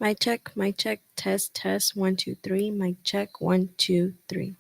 Mic check, test, test, 1, 2, 3, mic check, 1, 2, 3.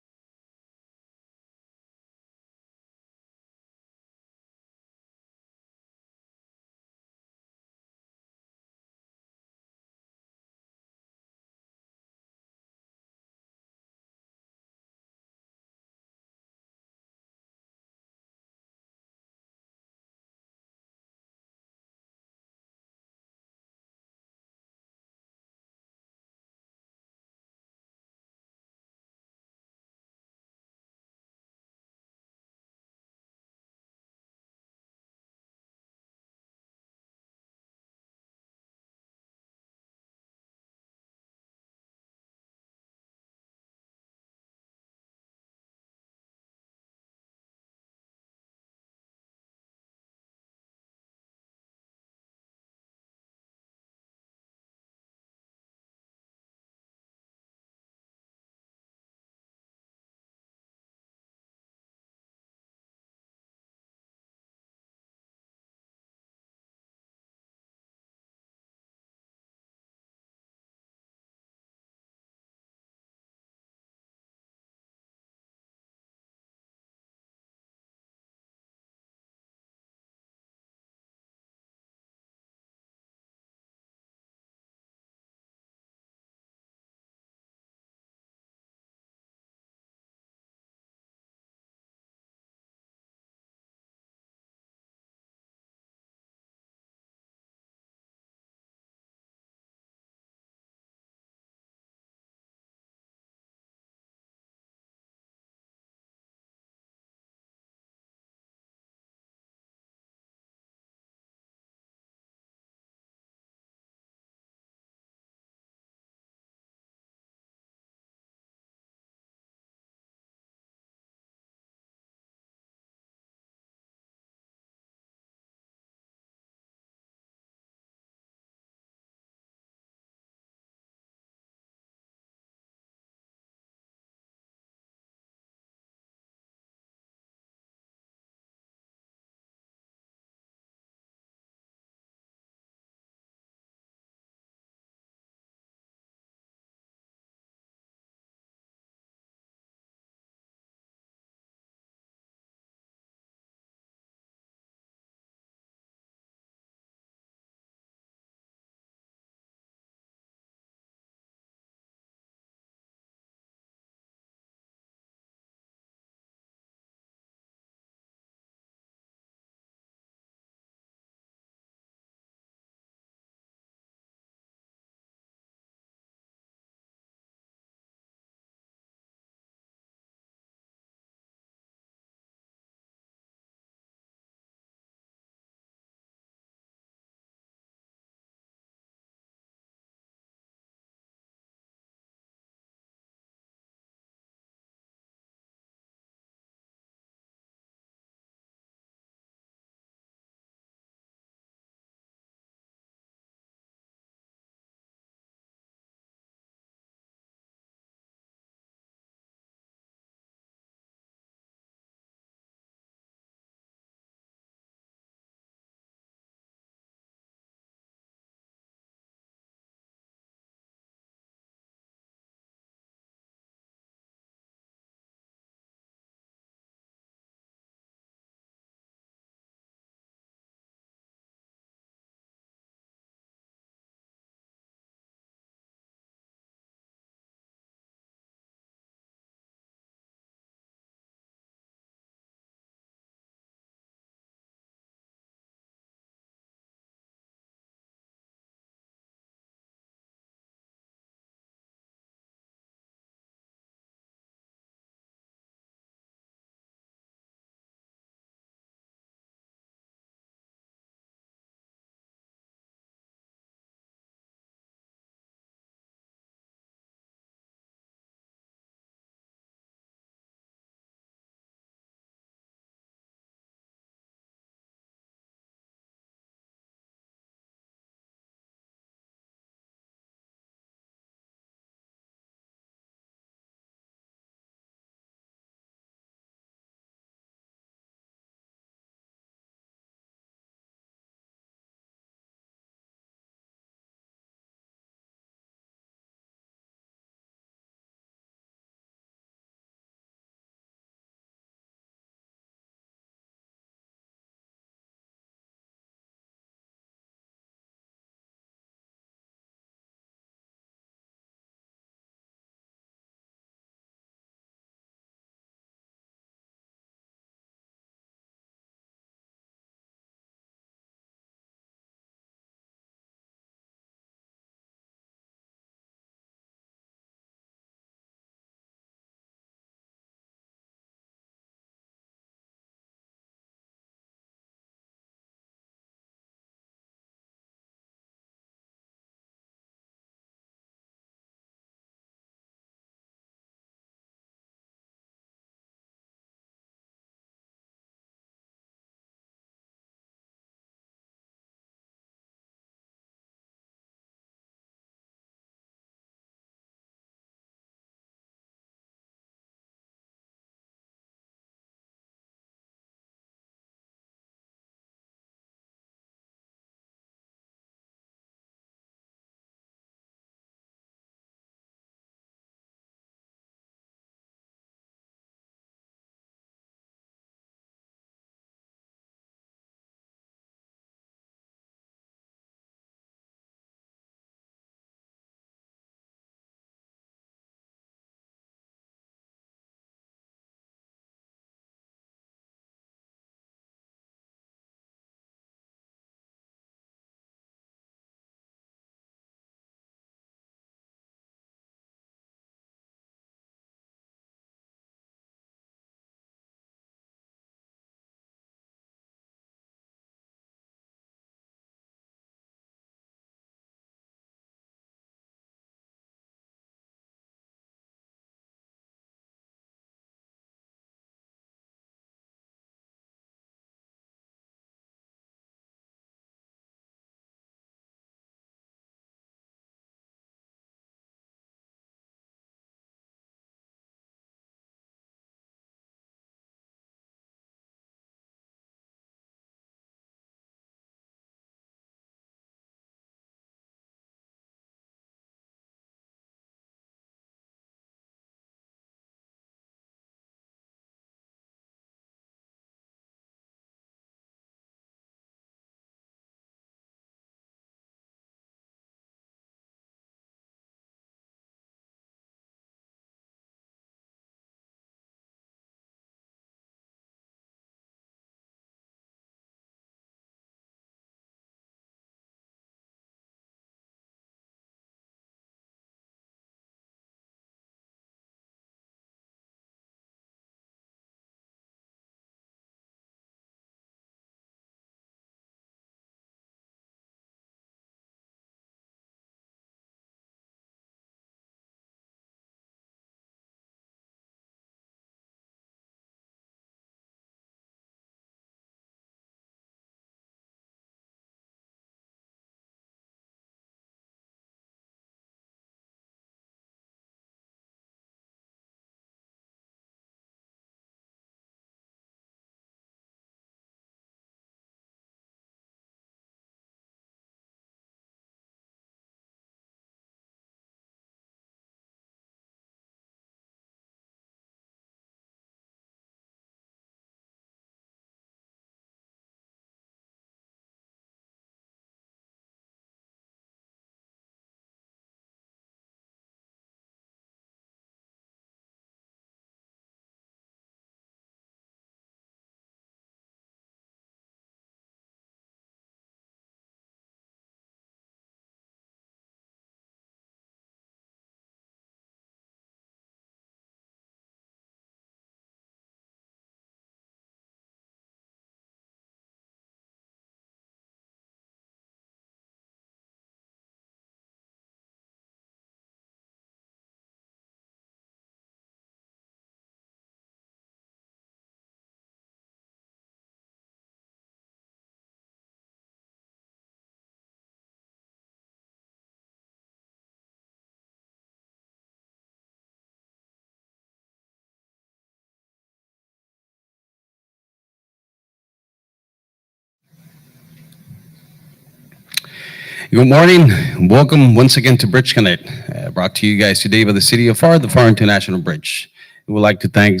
Good morning. Welcome once again to BridgeConnect, brought to you guys today by the City of FAR, the FAR International Bridge. We would like to thank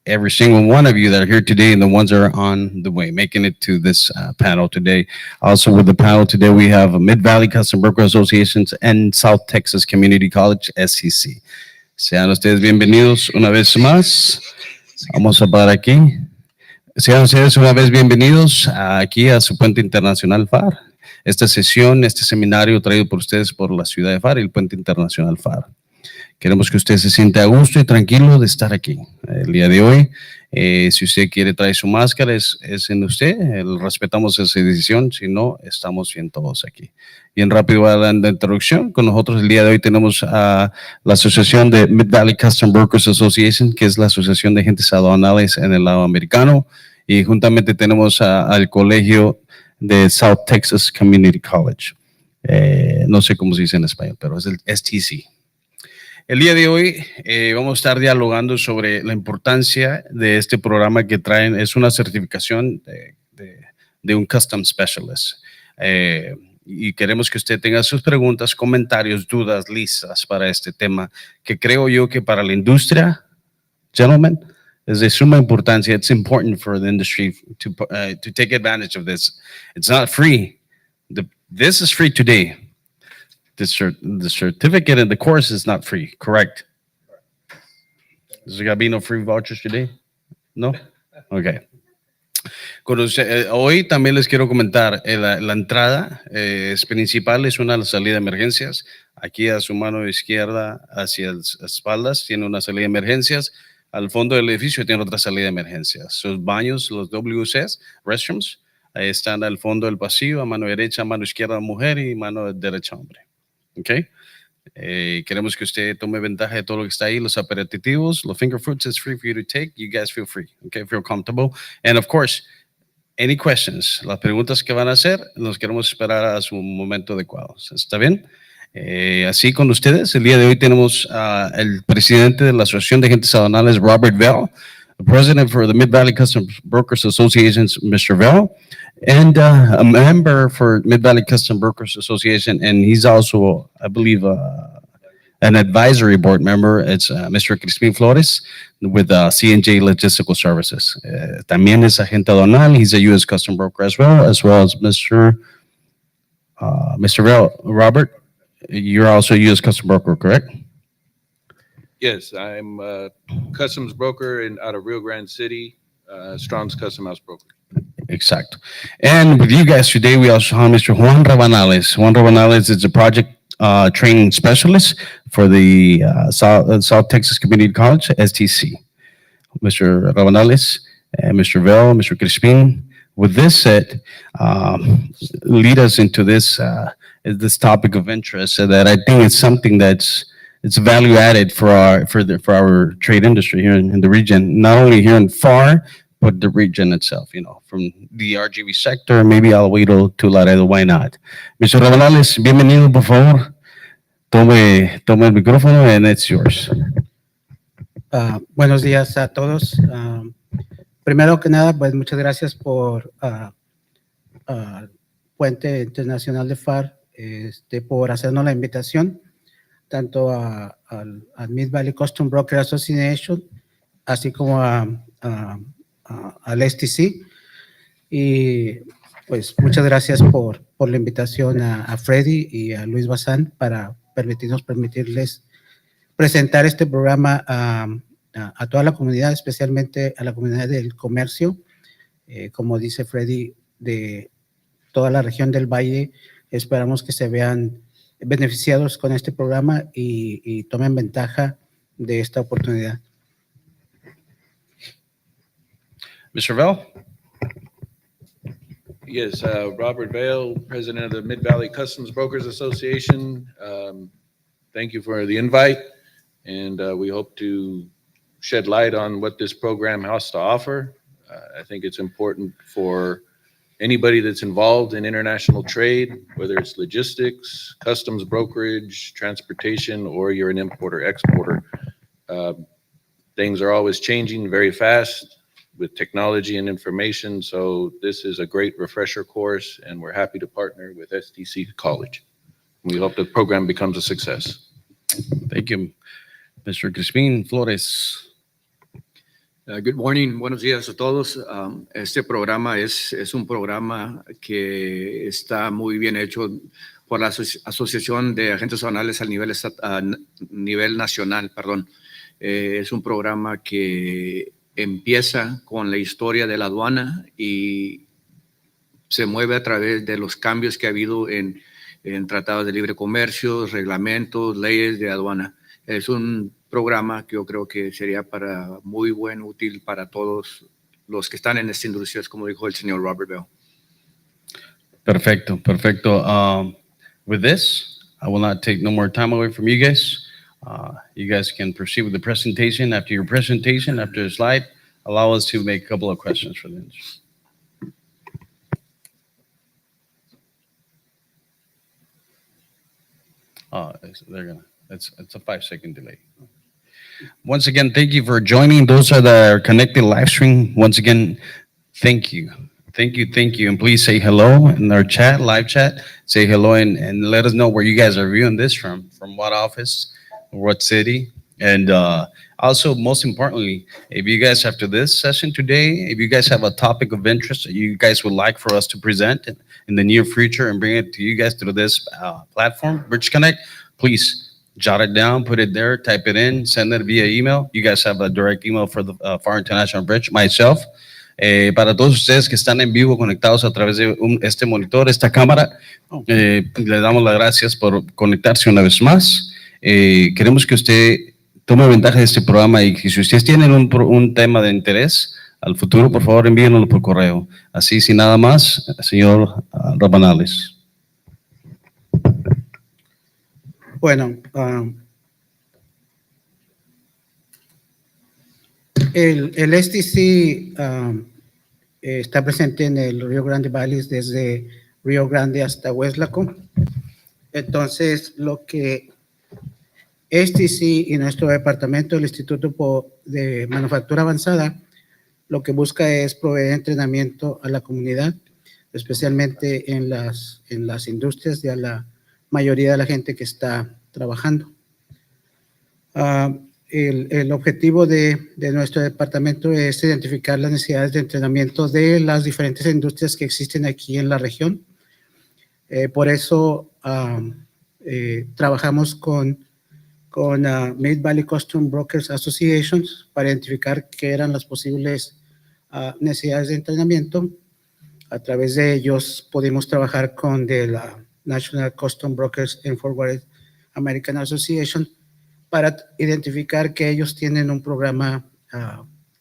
every single one of you that are here today and the ones that are on the way, making it to this panel today. Also, with the panel today, we have Mid Valley Custom Broker Associations and South Texas Community College, SCC. Sean ustedes bienvenidos una vez más. Vamos a parar aquí. Sean ustedes una vez bienvenidos aquí a su Puente Internacional FAR. Esta sesión, este seminario traído por ustedes por la ciudad de FAR y el Puente Internacional FAR. Queremos que usted se sienta a gusto y tranquilo de estar aquí el día de hoy. Si usted quiere traer su máscara, es en usted. Respetamos esa decisión. Si no, estamos bien todos aquí. Bien rápido a la introducción. Con nosotros el día de hoy tenemos a la Asociación de Mid Valley Custom Brokers Association, que es la asociación de agentes aduanales en el lado americano. Y juntamente tenemos al colegio de South Texas Community College. No sé cómo se dice en español, pero es el STC. El día de hoy vamos a estar dialogando sobre la importancia de este programa que traen. Es una certificación de un Custom Specialist. Y queremos que usted tenga sus preguntas, comentarios, dudas listas para este tema, que creo yo que para la industria, gentlemen, es de suma importancia. It's important for the industry to take advantage of this. It's not free. This is free today. The certificate and the course is not free, correct? Is there going to be no free vouchers today? No? Okay. Hoy también les quiero comentar, la entrada es principal, es una salida de emergencias. Aquí a su mano izquierda, hacia las espaldas, tiene una salida de emergencias. Al fondo del edificio tiene otra salida de emergencias. Sus baños, los WCs, restrooms, ahí están al fondo del pasillo, a mano derecha, a mano izquierda mujer y mano derecha hombre. ¿Ok? Queremos que usted tome ventaja de todo lo que está ahí, los aperitivos, los finger foods is free for you to take. You guys feel free, okay? Feel comfortable. And of course, any questions, las preguntas que van a hacer, nos queremos esperar a su momento adecuado. ¿Está bien? Así con ustedes, el día de hoy tenemos el presidente de la Asociación de Agentes Aduanales, Robert Bell, the president for the Mid Valley Custom Brokers Association, Mr. Bell, and a member for Mid Valley Custom Brokers Association, and he's also, I believe, an advisory board member. It's Mr. Crispin Flores with C&J Logistical Services. También es agente aduanal. He's a U.S. custom broker as well as Mr. Bell. Robert, you're also a U.S. custom broker, correct? Yes, I'm a customs broker out of Rio Grande City, Strong's Custom House Broker. Exacto. And with you guys today, we also have Mr. Juan Rabanales. Juan Rabanales is a project training specialist for the South Texas Community College, STC. Mr. Rabanales, Mr. Bell, Mr. Crispin, with this said, lead us into this topic of interest, so that I think it's something it's value added for our trade industry here in the region, not only here in FAR, but the region itself, from the RGB sector, maybe all the way to Laredo, why not? Mr. Rabanales, bienvenido, por favor. Tome el micrófono and it's yours. Buenos días a todos. Primero que nada, pues muchas gracias por Puente Internacional de FAR, por hacernos la invitación, tanto al Mid Valley Custom Broker Association, así como al STC. Y pues muchas gracias por la invitación a Freddy y a Luis Bazán para permitirles presentar este programa a toda la comunidad, especialmente a la comunidad del comercio. Como dice Freddy, de toda la región del Valle, esperamos que se vean beneficiados con este programa y tomen ventaja de esta oportunidad. Mr. Bell? Yes, Robert Vale, president of the Mid Valley Customs Brokers Association. Thank you for the invite, and we hope to shed light on what this program has to offer. I think it's important for anybody that's involved in international trade, whether it's logistics, customs brokerage, transportation, or you're an importer, exporter. Things are always changing very fast. with technology and information. So this is a great refresher course, and we're happy to partner with STC College. We hope the program becomes a success. Thank you. Mr. Crispin Flores. Good morning, buenos días a todos. Este programa es un programa que está muy bien hecho por la Asociación de Agentes Aduanales a nivel nacional. Perdón. Es un programa que empieza con la historia de la aduana y se mueve a través de los cambios que ha habido en tratados de libre comercio, reglamentos, leyes de aduana. Es un programa que yo creo que sería muy buen, útil para todos los que están en esta industria, como dijo el señor Robert Bell. Perfecto, perfecto. With this, I will not take no more time away from you guys. You guys can proceed with the presentation. After your presentation, after the slide, allow us to make a couple of questions for them. It's a 5-second delay. Once again, thank you for joining. Those are the connected live stream. Once again, thank you. Thank you, thank you. And please say hello in our chat, live chat. Say hello and let us know where you guys are viewing this from what office, what city. And also, most importantly, if you guys, after this session today, if you guys have a topic of interest that you guys would like for us to present in the near future and bring it to you guys through this platform, BridgeConnect, please jot it down, put it there, type it in, send it via email. You guys have a direct email for the FAR International Bridge, myself. Para todos ustedes que están en vivo conectados a través de este monitor, esta cámara, le damos las gracias por conectarse una vez más. Queremos que usted tome ventaja de este programa y que si ustedes tienen un tema de interés al futuro, por favor envíenoslo por correo. Así, sin nada más, señor Rabanales. Bueno, el STC está presente en el Rio Grande Valley desde Rio Grande hasta Weslaco. Entonces, lo que STC y nuestro departamento del Instituto de Manufactura Avanzada, lo que busca es proveer entrenamiento a la comunidad, especialmente en las industrias y a la mayoría de la gente que está trabajando. El objetivo de nuestro departamento es identificar las necesidades de entrenamiento de las diferentes industrias que existen aquí en la región. Por eso trabajamos con Mid-Valley Custom Brokers Association para identificar qué eran las posibles necesidades de entrenamiento. A través de ellos pudimos trabajar con la National Custom Brokers and Forwarded American Association para identificar que ellos tienen un programa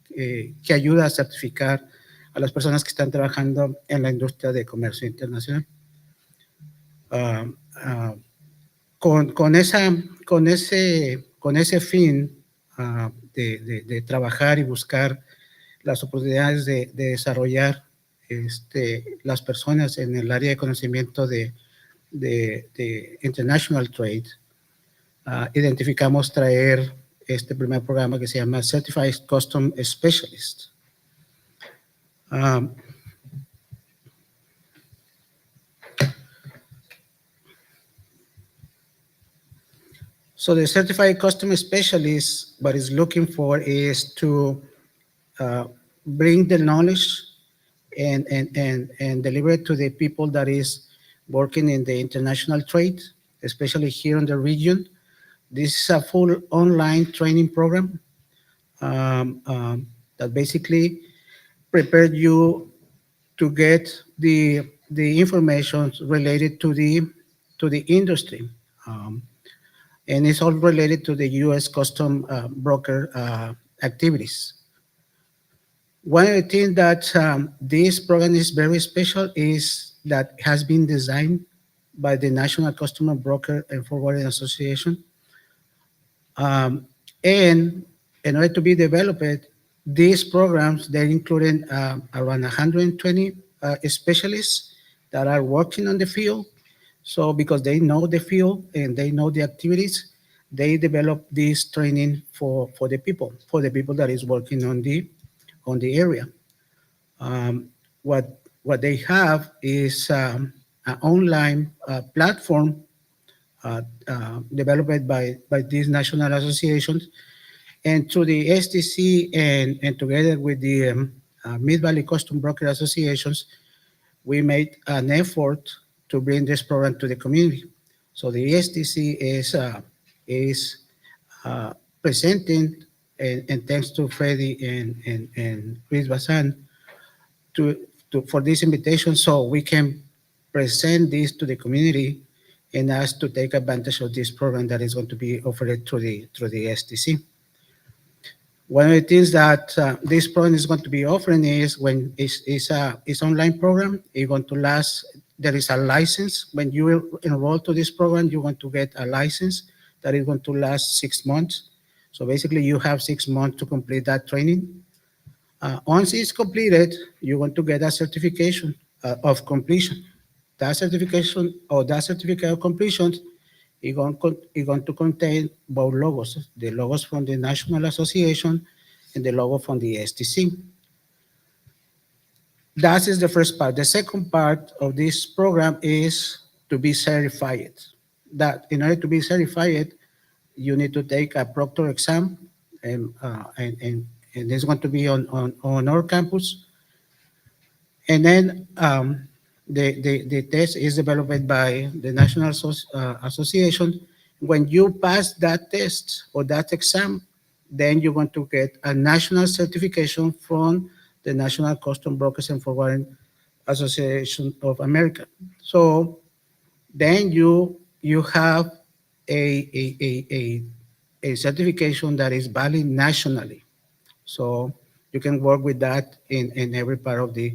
que ayuda a certificar a las personas que están trabajando en la industria de comercio internacional. Con ese fin de trabajar y buscar las oportunidades de desarrollar las personas en el área de conocimiento de International Trade, identificamos traer este primer programa que se llama Certified Custom Specialist. So the Certified Custom Specialist, what it's looking for is to bring the knowledge and deliver it to the people that is working in the international trade, especially here in the region. This is a full online training program that basically prepared you to get the information related to the industry. And it's all related to the U.S. custom broker activities. One of the things that this program is very special is that it has been designed by the National Customer Broker and Forwarding Association. And in order to be developed, these programs, they're including around 120 specialists that are working on the field. So because they know the field and they know the activities, they develop this training for the people that is working on on the area. What they have is an online platform developed by these national associations, and through the STC and together with the Mid-Valley Custom Broker Associations, we made an effort to bring this program to the community. So the STC is presenting, and thanks to Freddie and Chris Bazan, for this invitation, so we can present this to the community and ask to take advantage of this program that is going to be offered through the STC. One of the things that this program is going to be offering is when it's online program, it's going to last. There is a license. When you enroll to this program, you're going to get a license that is going to last 6 months. So basically, you have 6 months to complete that training. Once it's completed, you're going to get a certification of completion. That certification or that certificate of completion is going to contain both logos, the logos from the National Association and the logo from the STC. That is the first part. The second part of this program is to be certified. That in order to be certified, you need to take a proctor exam, and it's going to be on our campus. And then the test is developed by the National Association. When you pass that test or that exam, then you're going to get a national certification from the National Custom Brokers and Forwarding Association of America. So then you have a certification that is valid nationally. So you can work with that in every part of the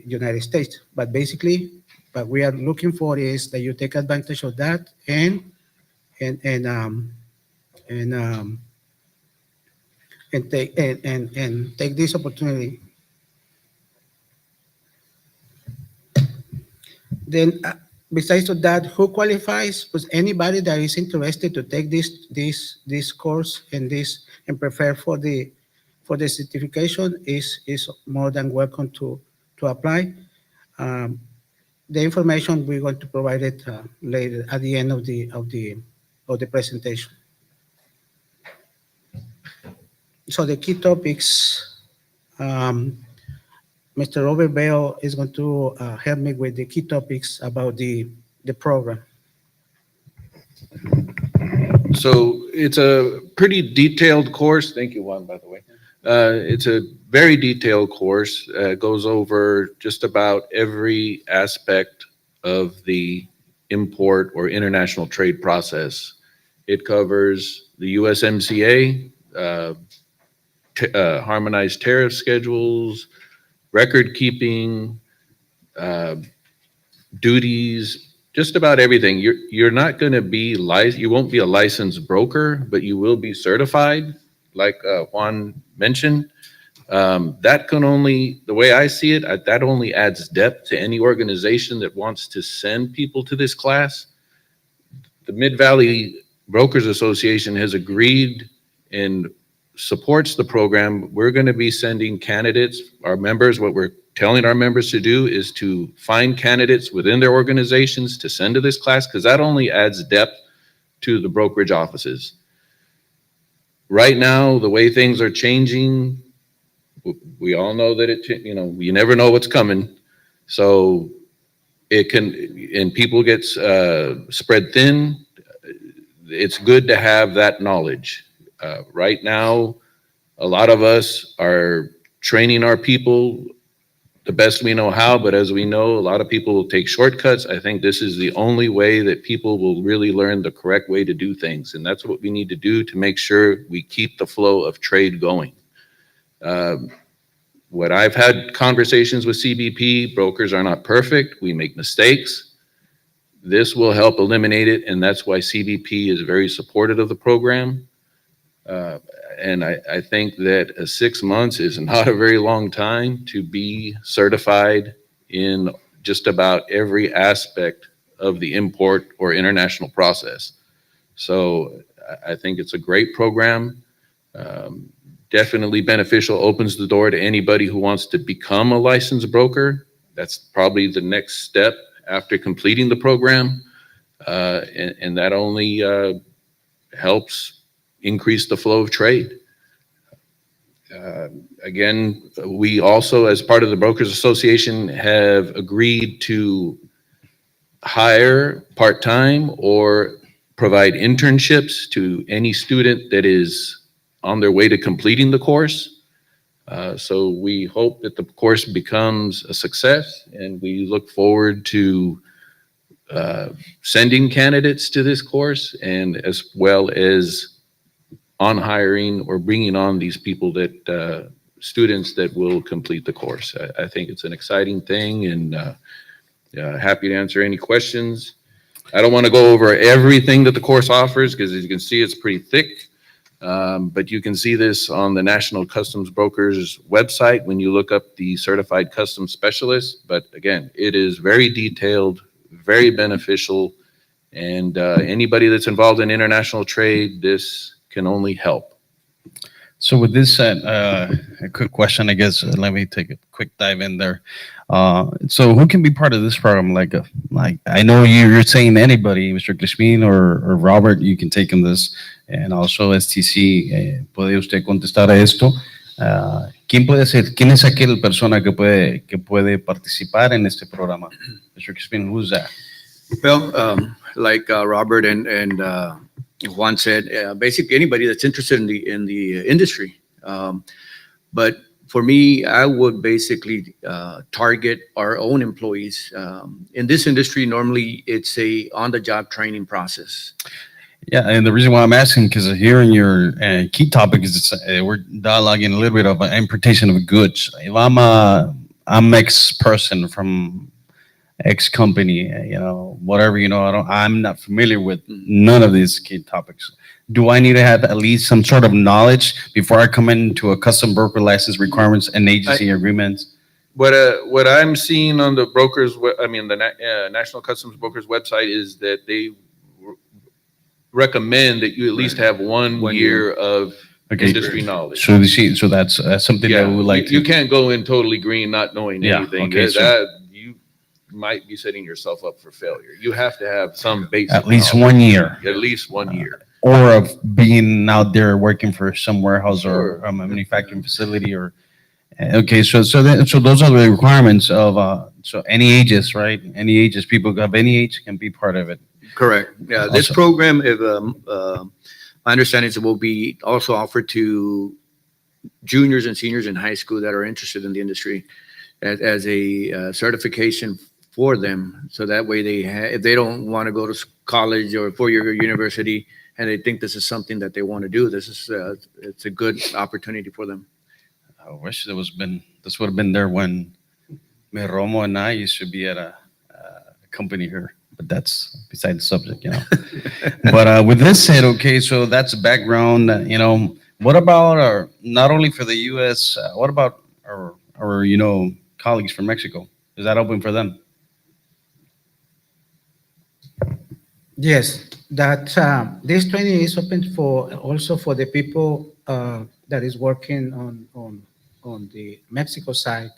United States. But basically, what we are looking for is that you take advantage of that and take this opportunity. Then, besides of that, who qualifies? Was anybody that is interested to take this course and prepare for the certification is more than welcome to apply. The information we're going to provide it later at the end of the presentation. So the key topics, Mr. Robert Bell is going to help me with the key topics about the program. So it's a pretty detailed course. Thank you, Juan, by the way. It's a very detailed course. Goes over just about every aspect of the import or international trade process. It covers the USMCA, harmonized tariff schedules, record keeping, duties, just about everything. You're not going to be you won't be a licensed broker, but you will be certified, like Juan mentioned. That can only, the way I see it, that only adds depth to any organization that wants to send people to this class. The Mid-Valley Brokers Association has agreed and supports the program. We're going to be sending candidates, our members. What we're telling our members to do is to find candidates within their organizations to send to this class, because that only adds depth to the brokerage offices. Right now, the way things are changing, we all know that you never know what's coming. So it can, and people get spread thin. It's good to have that knowledge. Right now, a lot of us are training our people the best we know how, but as we know, a lot of people will take shortcuts. I think this is the only way that people will really learn the correct way to do things. And that's what we need to do to make sure we keep the flow of trade going. What I've had conversations with CBP, brokers are not perfect. We make mistakes. This will help eliminate it. And that's why CBP is very supportive of the program. And I think that 6 months is not a very long time to be certified in just about every aspect of the import or international process. So I think it's a great program. definitely beneficial, opens the door to anybody who wants to become a licensed broker. That's probably the next step after completing the program. And that only helps increase the flow of trade. Again, we also, as part of the Brokers Association, have agreed to hire part-time or provide internships to any student that is on their way to completing the course. So we hope that the course becomes a success, and we look forward to sending candidates to this course, and as well as on hiring or bringing on these people that students that will complete the course. I think it's an exciting thing, and happy to answer any questions. I don't want to go over everything that the course offers because, as you can see, it's pretty thick. But you can see this on the National Customs Brokers website when you look up the Certified Customs Specialist. But again, it is very detailed, very beneficial, and anybody that's involved in international trade, this can only help. So with this said, a quick question, I guess. Let me take a quick dive in there. So who can be part of this program? Like I know you're saying anybody, Mr. Crispin or Robert, you can take on this, and also STC, puede usted contestar a esto. ¿Quién puede ser? ¿Quién es aquel persona que puede participar en este programa? Mr. Crispin, who's that? Well, like Robert and Juan said, basically anybody that's interested in the industry. But for me, I would basically target our own employees. In this industry, normally it's a on-the-job training process. Yeah, and the reason why I'm asking, because here in your key topic is we're dialoguing a little bit of importation of goods. If I'm X person from X company, whatever, I'm not familiar with none of these key topics. Do I need to have at least some sort of knowledge before I come into a custom broker license requirements and agency agreements? What I'm seeing on the the National Customs Brokers website is that they recommend that you at least have one year of industry knowledge. So that's something that we would like you can't go in totally green, not knowing anything. Okay, that you might be setting yourself up for failure. You have to have some basic at least knowledge. 1 year. At least 1 year. Or of being out there working for some warehouse Sure. or a manufacturing facility or okay, so those are the requirements of so any ages, right? Any ages, people of any age can be part of it. Correct. Yeah, this Also- program, if my understanding is it will be also offered to juniors and seniors in high school that are interested in the industry as a certification for them. So that way if they don't want to go to college or four-year university and they think this is something that they want to do, it's a good opportunity for them. I wish this would have been there when Romo and I used to be at a company here, but that's beside the subject, But with this said, okay, so that's a background, what about not only for the U.S., what about our colleagues from Mexico? Is that open for them? Yes, that this training is open also for the people that is working on the Mexico side.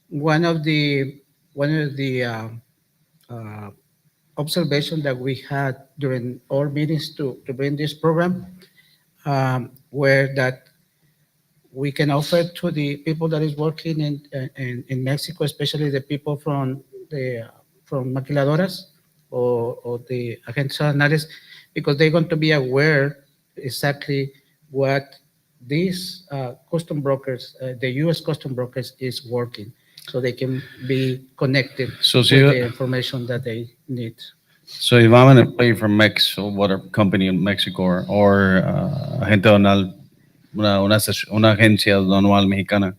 One of the observation that we had during our meetings to bring this program were that we can offer to the people that is working in Mexico, especially the people from maquiladoras or the agentes aduanales, because they're going to be aware exactly what these custom brokers, the U.S. custom brokers is working, so they can be connected So with the information that they need. So if I'm an employee from Mexico, whatever company in Mexico or agente aduanal, una agencia aduanal mexicana,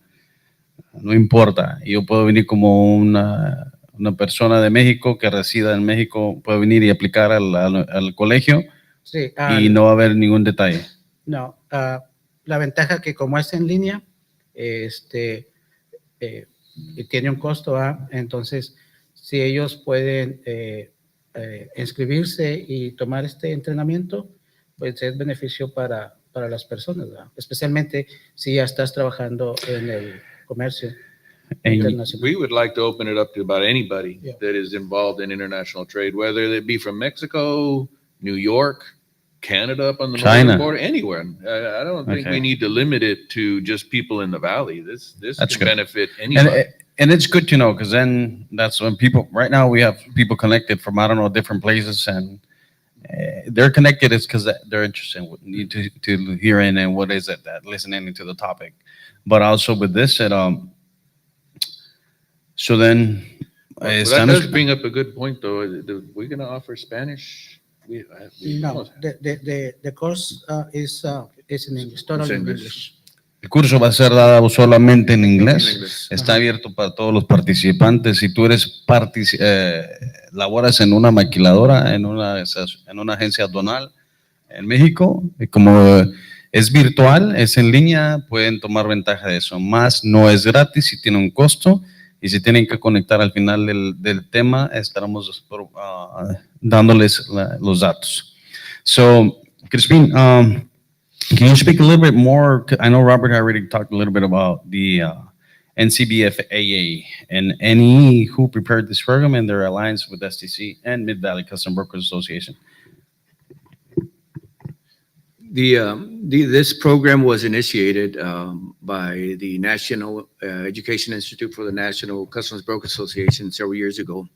no importa. Yo puedo venir como una persona de México que resida en México, puedo venir y aplicar al colegio Sí, y no va a haber ningún detalle. No, la ventaja que como es en línea, tiene un costo, entonces si ellos pueden inscribirse y tomar este entrenamiento, pues es beneficio para para las personas, ¿verdad? Especialmente si ya estás trabajando en el comercio And internacional. We would like to open it up to about anybody Yeah. that is involved in international trade, whether it be from Mexico, New York, Canada up on the China. northern border, anywhere. I don't think Okay. we need to limit it to just people in the valley. This That's can good. benefit and anybody. and it's good to know, because then that's when people, right now we have people connected from, I don't know, different places, and they're connected is because they're interested in need to hear in and what is it that listening to the topic. But also with this, so then Well, that están does bring up a good point, though. We're going to offer Spanish. No, the course is in English, totally in English. English. el curso va a ser dado solamente en En inglés. inglés. Está Ajá. abierto para todos los participantes. Si tú eres laboras en una maquiladora, en una agencia aduanal en México, como es virtual, es en línea, pueden tomar ventaja de eso. Más no es gratis y tiene un costo. Y si tienen que conectar al final del tema, estaremos dándoles los datos. So, Crispin, can you speak a little bit more? I know Robert already talked a little bit about the NCBFAA and NE, who prepared this program and their alliance with STC and Mid-Valley Custom Brokers Association. This program was initiated by the National Education Institute for the National Customs Broker Association several years ago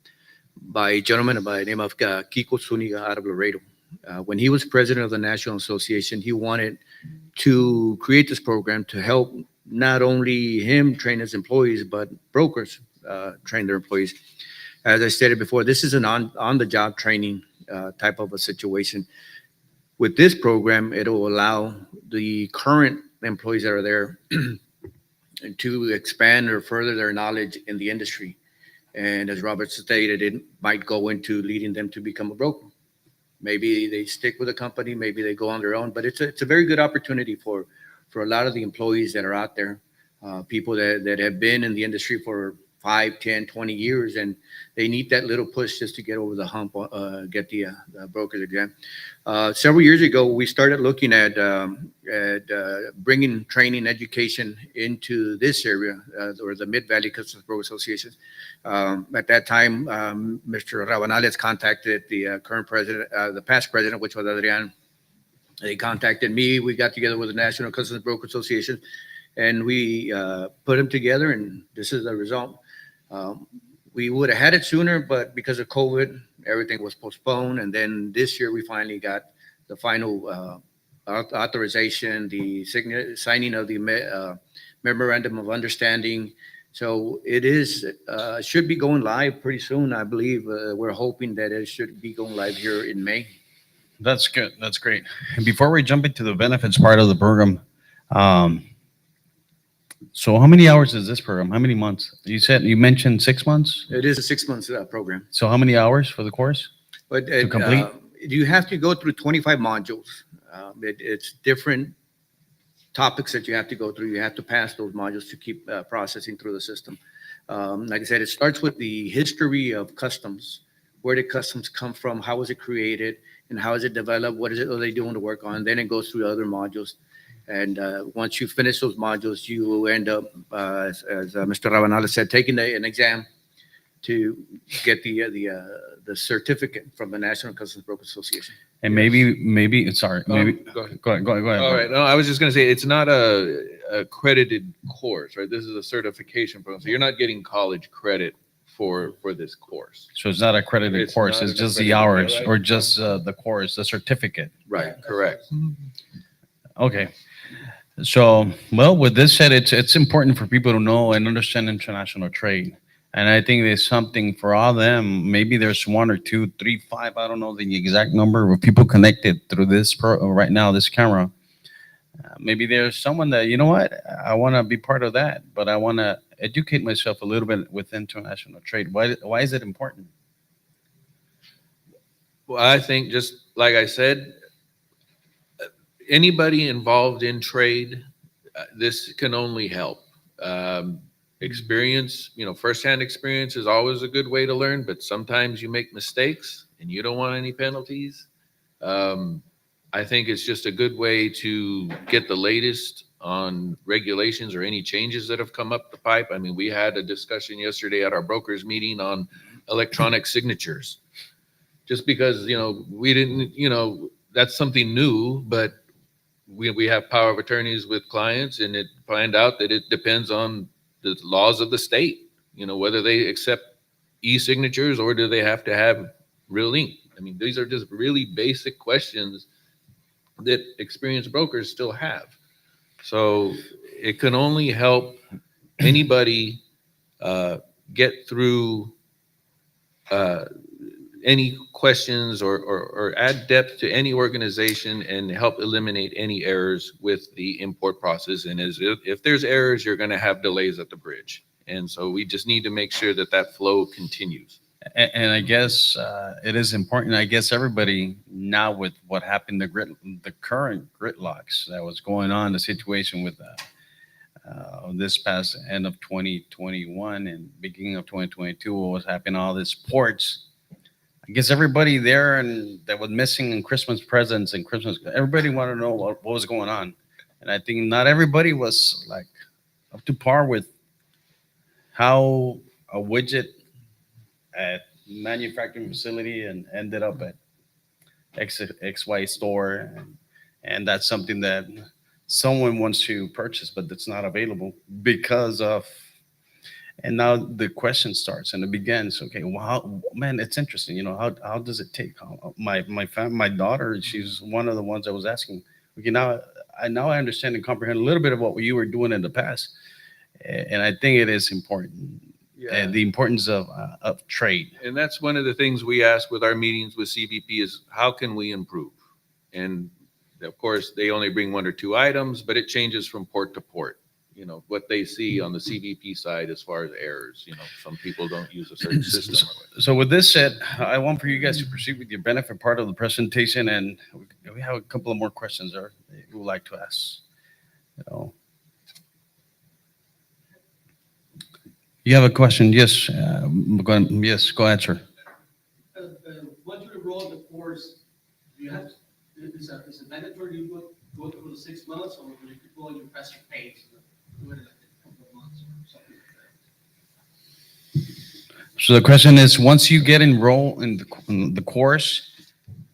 by a gentleman by the name of Kiko Zuniga out of Laredo. When he was president of the National Association, he wanted to create this program to help not only him train his employees, but brokers train their employees. As I stated before, this is an on-the-job training type of a situation. With this program, it will allow the current employees that are there to expand or further their knowledge in the industry. And as Robert stated, it might go into leading them to become a broker. Maybe they stick with a company, maybe they go on their own, but it's a very good opportunity for a lot of the employees that are out there, people that have been in the industry for 5, 10, 20 years, and they need that little push just to get over the hump, get the broker's exam. Several years ago, we started looking at bringing training education into this area, or the Mid-Valley Customs Broker Association. At that time, Mr. Rabanales contacted the current president, the past president, which was Adrian. They contacted me. We got together with the National Customs Broker Association, and we put them together, and this is the result. We would have had it sooner, but because of COVID, everything was postponed. And then this year, we finally got the final authorization, the signing of the memorandum of understanding. So it is should be going live pretty soon, I believe. We're hoping that it should be going live here in May. That's good. That's great. And before we jump into the benefits part of the program, so how many hours is this program? How many months? You mentioned 6 months. It is a 6 months program. So how many hours for the course? But To complete? you have to go through 25 modules. It's different topics that you have to go through. You have to pass those modules to keep processing through the system. Like I said, it starts with the history of customs. Where did customs come from? How was it created? And how is it developed? What are they doing to work on? Then it goes through other modules. And once you finish those modules, you will end up, as Mr. Rabanales said, taking an exam to get the certificate from the National Customs Broker Association. And maybe sorry, maybe Go ahead. go ahead. All right. No, I was just going to say it's not a accredited course, right? This is a certification program. So you're not getting college credit for this course. So it's not a accredited It's course. not It's an just the accredited, hours, right? or just the course, the certificate. Right. Correct. Okay. So, well, with this said, it's important for people to know and understand international trade. And I think there's something for all them. Maybe there's 1 or 2, 3, 5, I don't know the exact number of people connected through this right now, this camera. Maybe there's someone that, you know what, I want to be part of that, but I want to educate myself a little bit with international trade. Why is it important? Well, I think just like I said, anybody involved in trade, this can only help. Experience, firsthand experience is always a good way to learn, but sometimes you make mistakes and you don't want any penalties. I think it's just a good way to get the latest on regulations or any changes that have come up the pipe. I mean, we had a discussion yesterday at our brokers meeting on electronic signatures. Just because, we didn't, that's something new, but we have power of attorneys with clients, and it find out that it depends on the laws of the state, whether they accept e-signatures or do they have to have real ink. I mean, these are just really basic questions that experienced brokers still have. So it can only help anybody get through any questions or add depth to any organization and help eliminate any errors with the import process. And if there's errors, you're going to have delays at the bridge. And so we just need to make sure that that flow continues. And I guess it is important. I guess everybody now with what happened, the current gridlocks that was going on, the situation with this past end of 2021 and beginning of 2022, what was happening, all these ports. I guess everybody there and that was missing in Christmas presents and Christmas, everybody wanted to know what was going on. And I think not everybody was like up to par with how a widget at manufacturing facility and ended up at XY store. And that's something that someone wants to purchase, but that's not available because of. And now the question starts and it begins. Okay, well, man, it's interesting. How does it take? My daughter, she's one of the ones that was asking. Okay, now I understand and comprehend a little bit of what you were doing in the past, and I think it is important. Yeah. The importance of trade. And that's one of the things we ask with our meetings with CBP is how can we improve? And of course, they only bring one or two items, but it changes from port to port. What they see on the CBP side as far as errors. Some people don't use a certain system. So with this said, I want for you guys to proceed with your benefit part of the presentation, and we have a couple of more questions there we would like to ask. You have a question? Yes. Yes, go ahead, sir. Once you enroll in the course, do you have, is it mandatory you go through the 6 months, or will you go on your faster pace? Do it in a couple of months or something like that? So the question is, once you get enrolled in the course,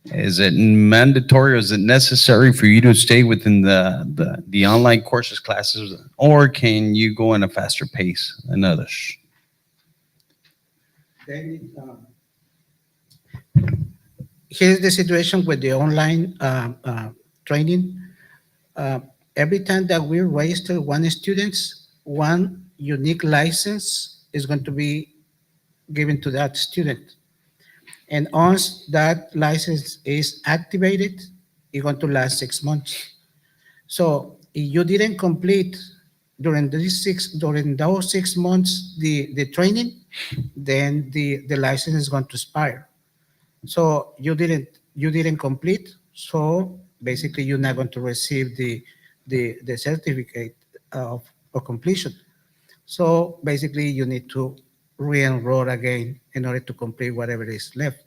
is it mandatory or is it necessary for you to stay within the online courses classes, or can you go in a faster pace than others? Then, here's the situation with the online training. Every time that we register one student, one unique license is going to be given to that student. And once that license is activated, it's going to last 6 months. So if you didn't complete during those 6 months the training, then the license is going to expire. So you didn't complete. So basically, you're not going to receive the certificate of completion. So basically, you need to re-enroll again in order to complete whatever is left.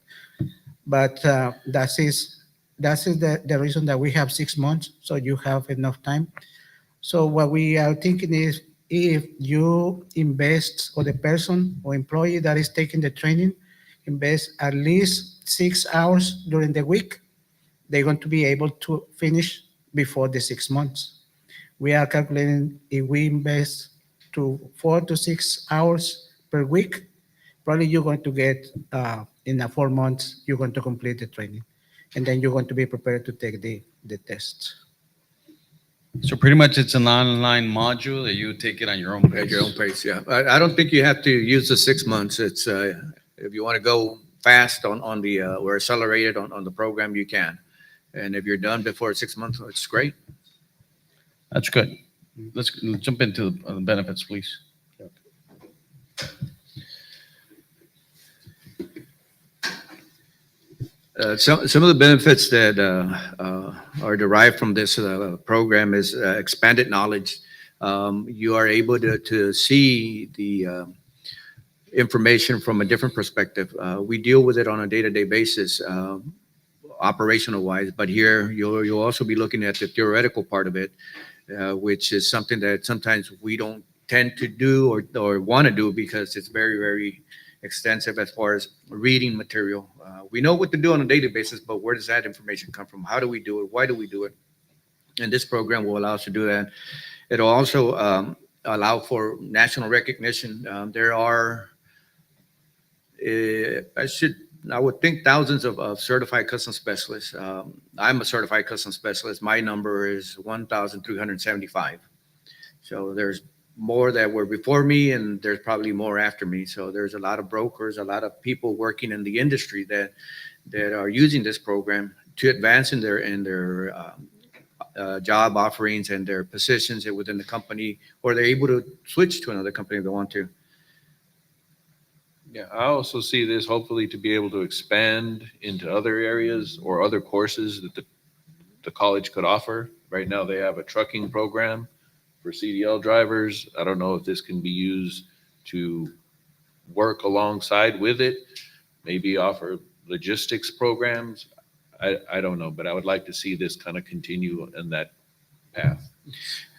But that is the reason that we have 6 months, so you have enough time. So what we are thinking is, if you invest, or the person or employee that is taking the training invest at least 6 hours during the week, they're going to be able to finish before the 6 months. We are calculating if we invest to 4 to 6 hours per week, probably you're going to get, in 4 months, you're going to complete the training. And then you're going to be prepared to take the test. So pretty much it's an online module that you take it on your own pace. At your own pace, yeah. I don't think you have to use the 6 months. It's if you want to go fast on the or accelerated on the program, you can. And if you're done before 6 months, it's great. That's good. Let's jump into the benefits, please. Some of the benefits that are derived from this program is expanded knowledge. You are able to see the information from a different perspective. We deal with it on a day-to-day basis. operational wise. But here you'll also be looking at the theoretical part of it, which is something that sometimes we don't tend to do or want to do because it's very, very extensive as far as reading material. We know what to do on a daily basis, but where does that information come from? How do we do it? Why do we do it? And this program will allow us to do that. It'll also allow for national recognition. There are, I would think, thousands of certified custom specialists. I'm a certified custom specialist. My number is 1,375. So there's more that were before me, and there's probably more after me. So there's a lot of brokers, a lot of people working in the industry that are using this program to advance in their job offerings and their positions within the company, or they're able to switch to another company if they want to. Yeah, I also see this hopefully to be able to expand into other areas or other courses that the college could offer. Right now, they have a trucking program for CDL drivers. I don't know if this can be used to work alongside with it, maybe offer logistics programs. I don't know, but I would like to see this kind of continue in that path.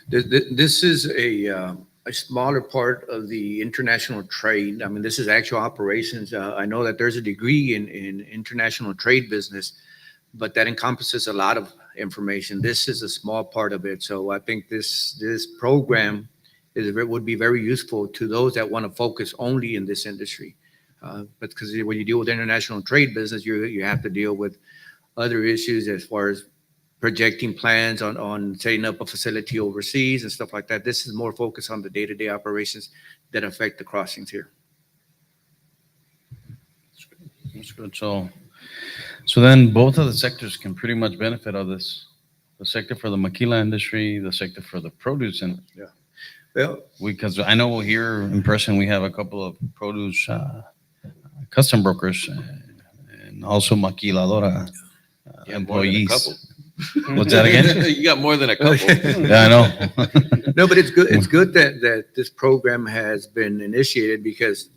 This is a smaller part of the international trade. I mean, this is actual operations. I know that there's a degree in international trade business, but that encompasses a lot of information. This is a small part of it. So I think this program would be very useful to those that want to focus only in this industry. But because when you deal with international trade business, you have to deal with other issues as far as projecting plans on setting up a facility overseas and stuff like that. This is more focused on the day-to-day operations that affect the crossings here. That's good. So then both of the sectors can pretty much benefit of this. The sector for the maquila industry, the sector for the produce. And Well, because I know here in person, we have a couple of produce custom brokers and also maquiladora You have more than a employees. couple. What's that again? You got more than a couple. Yeah, I know. no, but it's good. It's good that this program has been initiated, because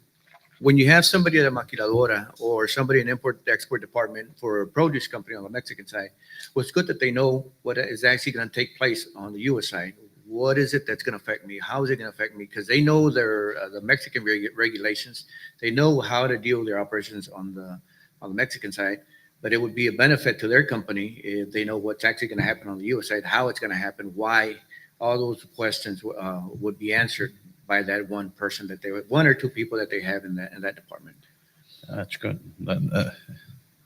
when you have somebody at a maquiladora or somebody in import-export department for a produce company on the Mexican side, well, it's good that they know what is actually going to take place on the U.S. side. What is it that's going to affect me? How is it going to affect me? Because they know the Mexican regulations. They know how to deal with their operations on the Mexican side. But it would be a benefit to their company if they know what's actually going to happen on the U.S. side, how it's going to happen, why. All those questions would be answered by that one person, one or two people that they have in that department. That's good.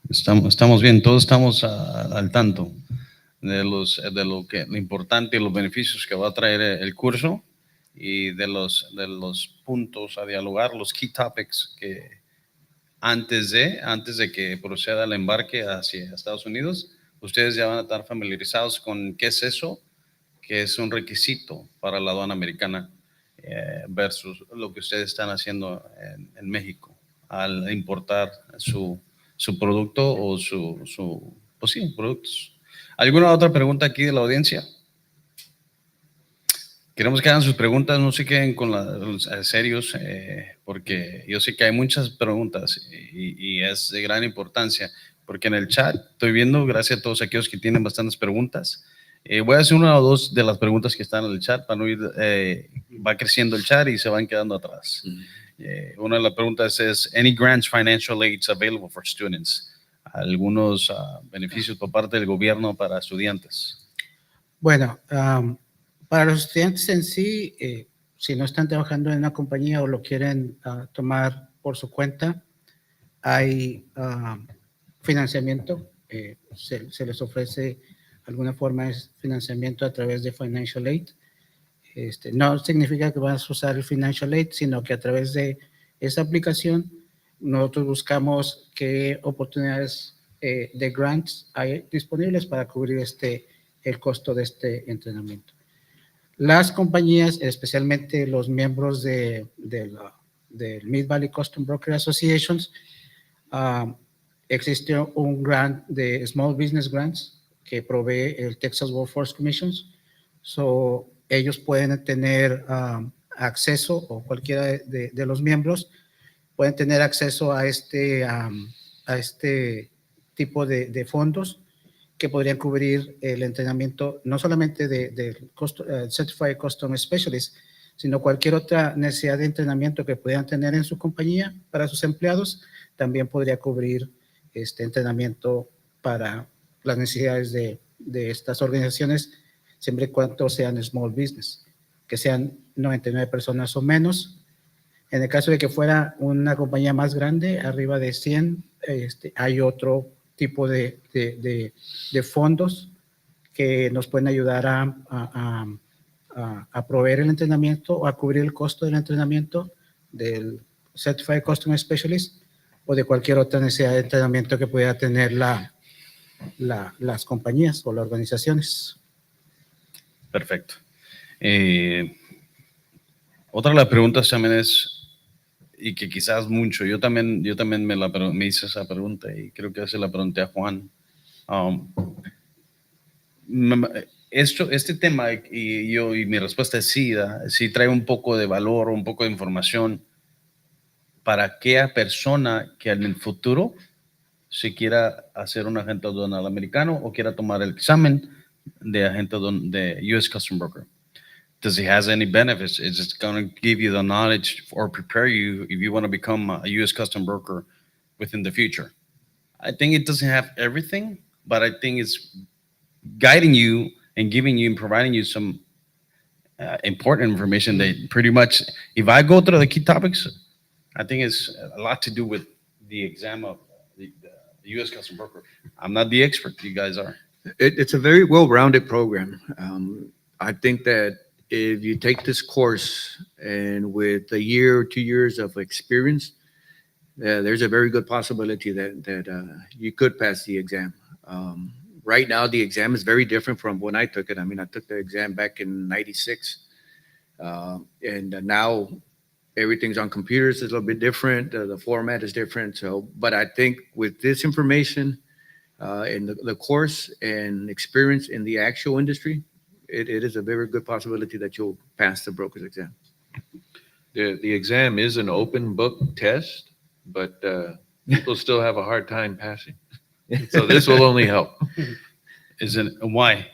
Estamos bien, todos estamos al tanto de lo importante y los beneficios que va a traer el curso y de los puntos a dialogar, los key topics que antes de que proceda el embarque hacia Estados Unidos, ustedes ya van a estar familiarizados con qué es eso, que es un requisito para la aduana americana versus lo que ustedes están haciendo en México al importar su producto o pues sí, productos. ¿Alguna otra pregunta aquí de la audiencia? Queremos que hagan sus preguntas, no se queden con los serios, porque yo sé que hay muchas preguntas y es de gran importancia, porque en el chat estoy viendo, gracias a todos aquellos que tienen bastantes preguntas. Voy a hacer una o dos de las preguntas que están en el chat para no ir, va creciendo el chat y se van quedando atrás. Una de las preguntas es, ¿any grants, financial aids available for students? ¿Algunos beneficios por parte del gobierno para estudiantes? Bueno, para los estudiantes en sí, si no están trabajando en una compañía o lo quieren tomar por su cuenta, hay financiamiento. Se les ofrece alguna forma de financiamiento a través de financial aid. No significa que vas a usar el financial aid, sino que a través de esa aplicación nosotros buscamos qué oportunidades de grants hay disponibles para cubrir el costo de este entrenamiento. Las compañías, especialmente los miembros del Mid-Valley Custom Broker Associations, existe un grant de Small Business Grants que provee el Texas Workforce Commissions. So, ellos pueden tener acceso, o cualquiera de los miembros pueden tener acceso a este tipo de fondos que podrían cubrir el entrenamiento no solamente del Certified Custom Specialist, sino cualquier otra necesidad de entrenamiento que pudieran tener en su compañía para sus empleados, también podría cubrir este entrenamiento para las necesidades de estas organizaciones, siempre y cuando sean small business, que sean 99 personas o menos. En el caso de que fuera una compañía más grande, arriba de 100, hay otro tipo de fondos que nos pueden ayudar a proveer el entrenamiento o a cubrir el costo del entrenamiento del Certified Customer Specialist o de cualquier otra necesidad de entrenamiento que pueda tener las compañías o las organizaciones. Perfecto. Otra de las preguntas también es, y que quizás mucho, yo también me hice esa pregunta y creo que se la pregunté a Juan. Este tema, y mi respuesta es sí, sí trae un poco de valor, un poco de información para aquella persona que en el futuro se quiera hacer un agente aduanal americano o quiera tomar el examen de agente de U.S. Custom Broker. Does it has any benefits? Is it going to give you the knowledge or prepare you if you want to become a U.S. Custom Broker within the future? I think it doesn't have everything, but I think it's guiding you and giving you and providing you some important information that pretty much, if I go through the key topics, I think it's a lot to do with the exam of the U.S. Custom Broker. I'm not the expert, you guys are. It's a very well-rounded program. I think that if you take this course and with a year or 2 years of experience, there's a very good possibility that you could pass the exam. Right now, the exam is very different from when I took it. I mean, I took the exam back in '96, and now everything's on computers. It's a little bit different. The format is different. So, but I think with this information and the course and experience in the actual industry, it is a very good possibility that you'll pass the broker's exam. The exam is an open book test, but people still have a hard time passing. So this will only help. Why?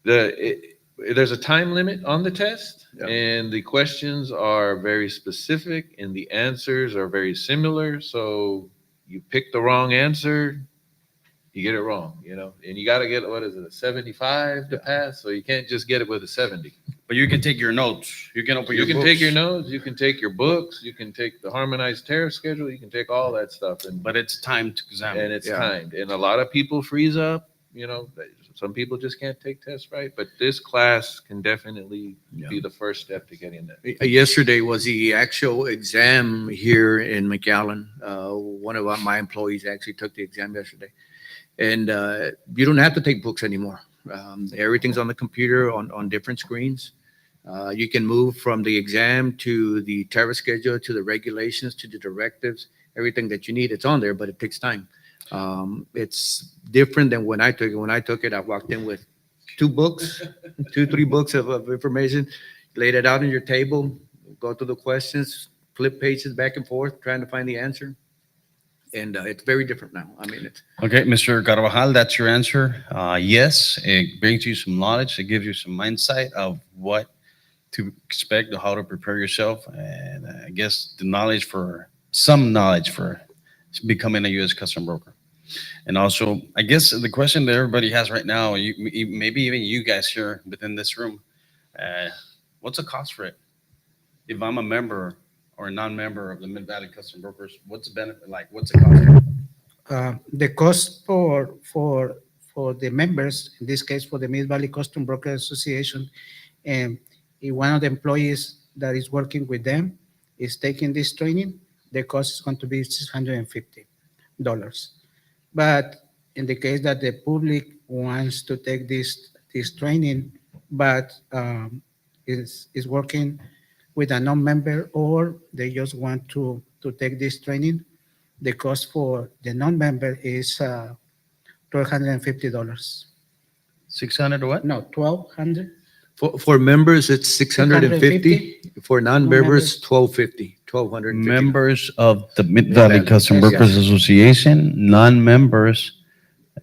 There's a time limit on the test, Yeah. and the questions are very specific, and the answers are very similar. So you pick the wrong answer, you get it wrong, and you got to get, a 75 to pass. So you can't just get it with a 70. But you can take your notes. You can open You your can books. take your notes, you can take your books, you can take the harmonized tariff schedule, you can take all that stuff, But it's timed exam. and it's Yeah. timed. And a lot of people freeze up. Some people just can't take tests right. But this class can definitely be the first step to getting that. Yesterday was the actual exam here in McAllen. One of my employees actually took the exam yesterday. And you don't have to take books anymore. Everything's on the computer on different screens. You can move from the exam to the tariff schedule, to the regulations, to the directives, everything that you need. It's on there, but it takes time. It's different than when I took it. When I took it, I walked in with 3 books of information, laid it out on your table, go through the questions, flip pages back and forth, trying to find the answer. And it's very different now. I mean, it's Okay, Mr. Carvajal, that's your answer. Yes, it brings you some knowledge. It gives you some insight of what to expect, how to prepare yourself, and I guess some knowledge for becoming a U.S. custom broker. And also, I guess the question that everybody has right now, maybe even you guys here within this room, what's the cost for it? If I'm a member or a non-member of the Mid-Valley Custom Brokers, what's the benefit? Like, what's the cost? The cost for the members, in this case for the Mid-Valley Custom Broker Association, and if one of the employees that is working with them is taking this training, the cost is going to be $650. But in the case that the public wants to take this training, but is working with a non-member, or they just want to take this training, the cost for the non-member is $1,250. 600 or what? No, 1,200. for members, it's 650. For non-members, 1,250. $1,250. Members of the Mid Valley Valley, Custom yes. Brokers Association, non-members,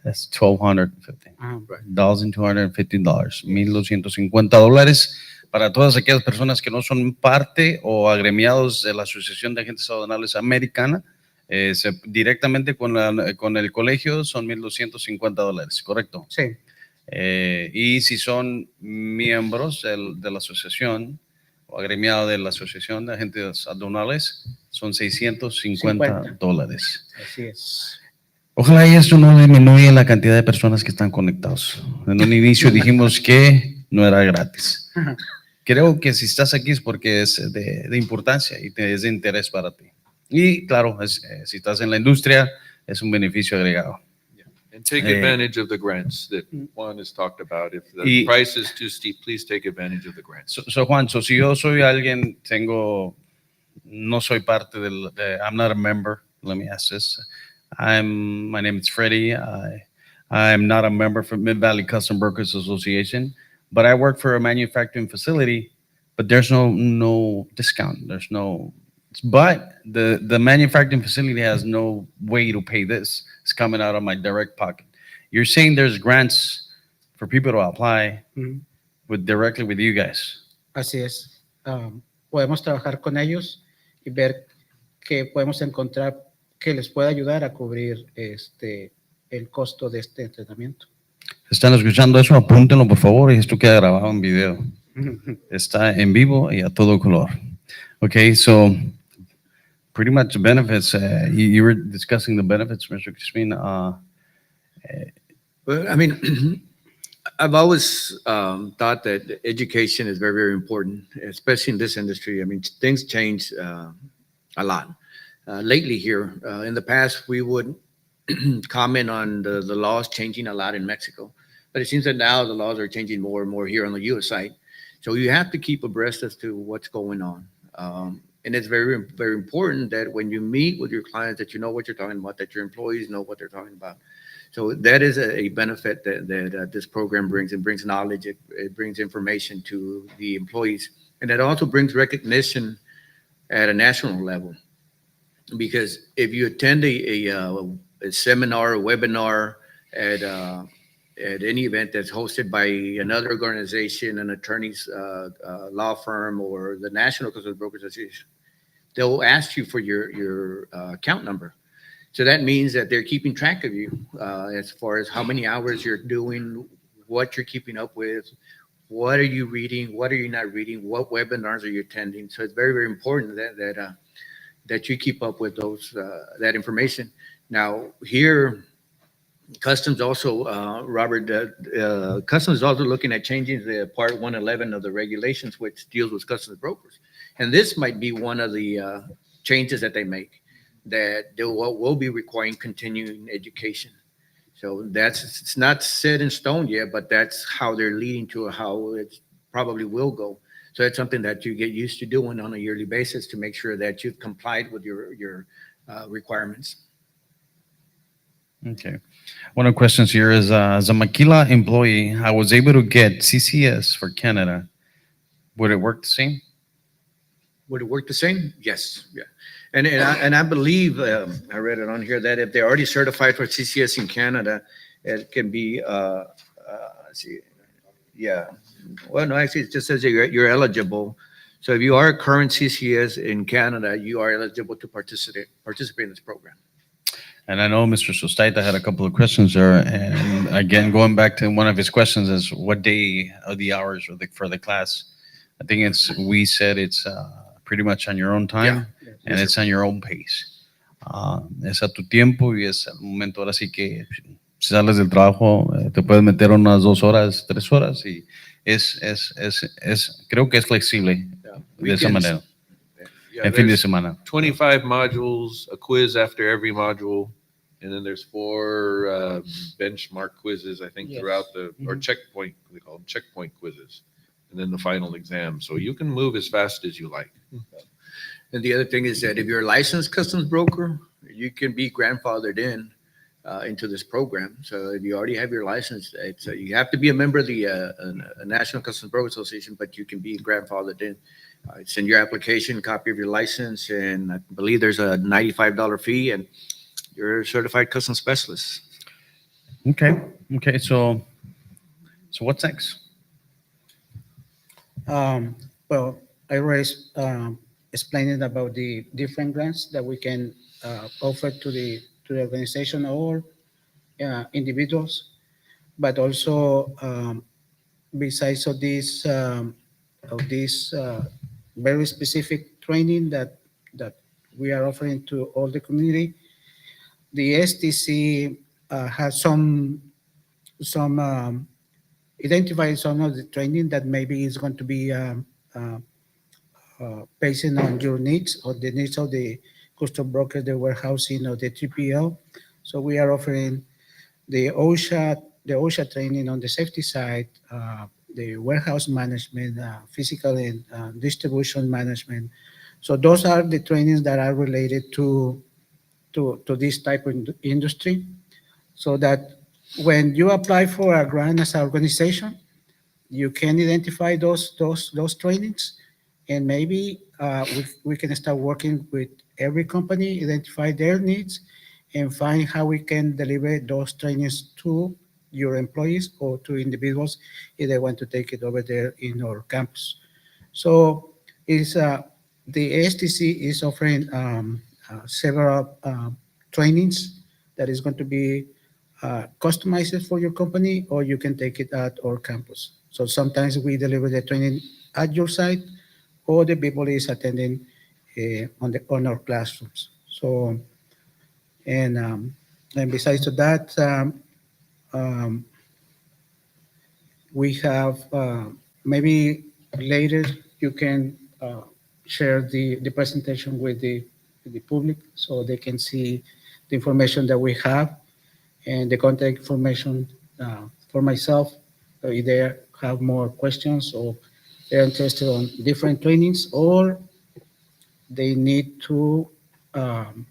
that's $1,250. Ah, $1,250, $1,250 para todas aquellas personas que no son parte o agremiados de la Asociación de Agentes Aduanales Americana. Directamente con el colegio son $1,250, ¿correcto? sí, Y si son miembros de la asociación o agremiado de la Asociación de Agentes Aduanales, son $650. así es. Ojalá y eso no disminuya la cantidad de personas que están conectados. En un inicio dijimos que no era gratis. Creo que si estás aquí es porque es de importancia y es de interés para ti. Y claro, si estás en la industria, es un beneficio agregado. And take advantage of the grants that Juan has talked about. If the Y- price is too steep, please take advantage of the grants. So Juan, si yo soy alguien, no soy parte I'm not a member, let me ask this. My name is Freddie. I'm not a member for Mid Valley Custom Brokers Association, but I work for a manufacturing facility, but there's no discount. But the manufacturing facility has no way to pay this. It's coming out of my direct pocket. You're saying there's grants for people to apply Ujú. directly with you guys. Así es. Podemos trabajar con ellos y ver qué podemos encontrar que les pueda ayudar a cubrir el costo de este entrenamiento. ¿Están escuchando eso? Apúntenlo, por favor, y esto queda grabado en video. Está en vivo y a todo color. Okay, so pretty much the benefits, you were discussing the benefits, Mr. Crispin. Well, I mean, I've always thought that education is very, very important, especially in this industry. I mean, things change a lot. Lately here, in the past, we would comment on the laws changing a lot in Mexico, but it seems that now the laws are changing more and more here on the U.S. side. So you have to keep abreast as to what's going on. And it's very, very important that when you meet with your clients, that you know what you're talking about, that your employees know what they're talking about. So that is a benefit that this program brings. It brings knowledge. It brings information to the employees. And it also brings recognition at a national level. Because if you attend a seminar, a webinar at any event that's hosted by another organization, an attorney's law firm, or the National Custom Brokers Association, they'll ask you for your account number. So that means that they're keeping track of you as far as how many hours you're doing, what you're keeping up with, what are you reading, what are you not reading, what webinars are you attending. So it's very, very important that you keep up with that information. Now here, Customs also, Robert, Customs is also looking at changing the Part 111 of the regulations, which deals with customs brokers. And this might be one of the changes that they make, that they will be requiring continuing education. So it's not set in stone yet, but that's how they're leading to how it probably will go. So it's something that you get used to doing on a yearly basis to make sure that you've complied with your requirements. Okay. One of the questions here is, as a Maquila employee, I was able to get CCS for Canada. Would it work the same? Would it work the same? Yes. Yeah. And I believe, I read it on here, that if they're already certified for CCS in Canada, it can be, let's see, yeah. Well, no, actually, it just says that you're eligible. So if you are a current CCS in Canada, you are eligible to participate in this program. And I know Mr. Sostaita had a couple of questions there. And again, going back to one of his questions is what day of the hours for the class? I think we said it's pretty much on your own time, and it's on your own pace. Es a tu tiempo y es al momento. Ahora sí que si sales del trabajo, te puedes meter unas 2 horas, 3 horas y creo que es flexible de esa manera. Yeah, En fin de there's semana. 25 modules, a quiz after every module, and then there's 4 benchmark quizzes, I think, Yes. throughout or checkpoint, they call them checkpoint quizzes, and then the final exam. So you can move as fast as you like. And the other thing is that if you're a licensed customs broker, you can be grandfathered in into this program. So if you already have your license, you have to be a member of the National Customs Broker Association, but you can be grandfathered in. Send your application, copy of your license, and I believe there's a $95 fee, and you're a certified customs specialist. Okay. Okay. So what's next? Well, I already explained about the different grants that we can offer to the organization or individuals, but also besides of this very specific training that we are offering to all the community, the STC has some identify some of the training that maybe is going to be uh, based on your needs or the needs of the custom broker, the warehousing, or the 3PL. So we are offering the OSHA training on the safety side, the warehouse management, physical and distribution management. So those are the trainings that are related to this type of industry, so that when you apply for a grant as an organization, you can identify those trainings, and maybe we can start working with every company, identify their needs, and find how we can deliver those trainings to your employees or to individuals if they want to take it over there in our campus. So is the ASTC is offering several trainings that is going to be customized for your company, or you can take it at our campus. So sometimes we deliver the training at your site, or the people is attending on our classrooms. So and besides to that, um, we have maybe later you can share the presentation with the public so they can see the information that we have and the contact information for myself. So if they have more questions or they're interested on different trainings, or they need to um,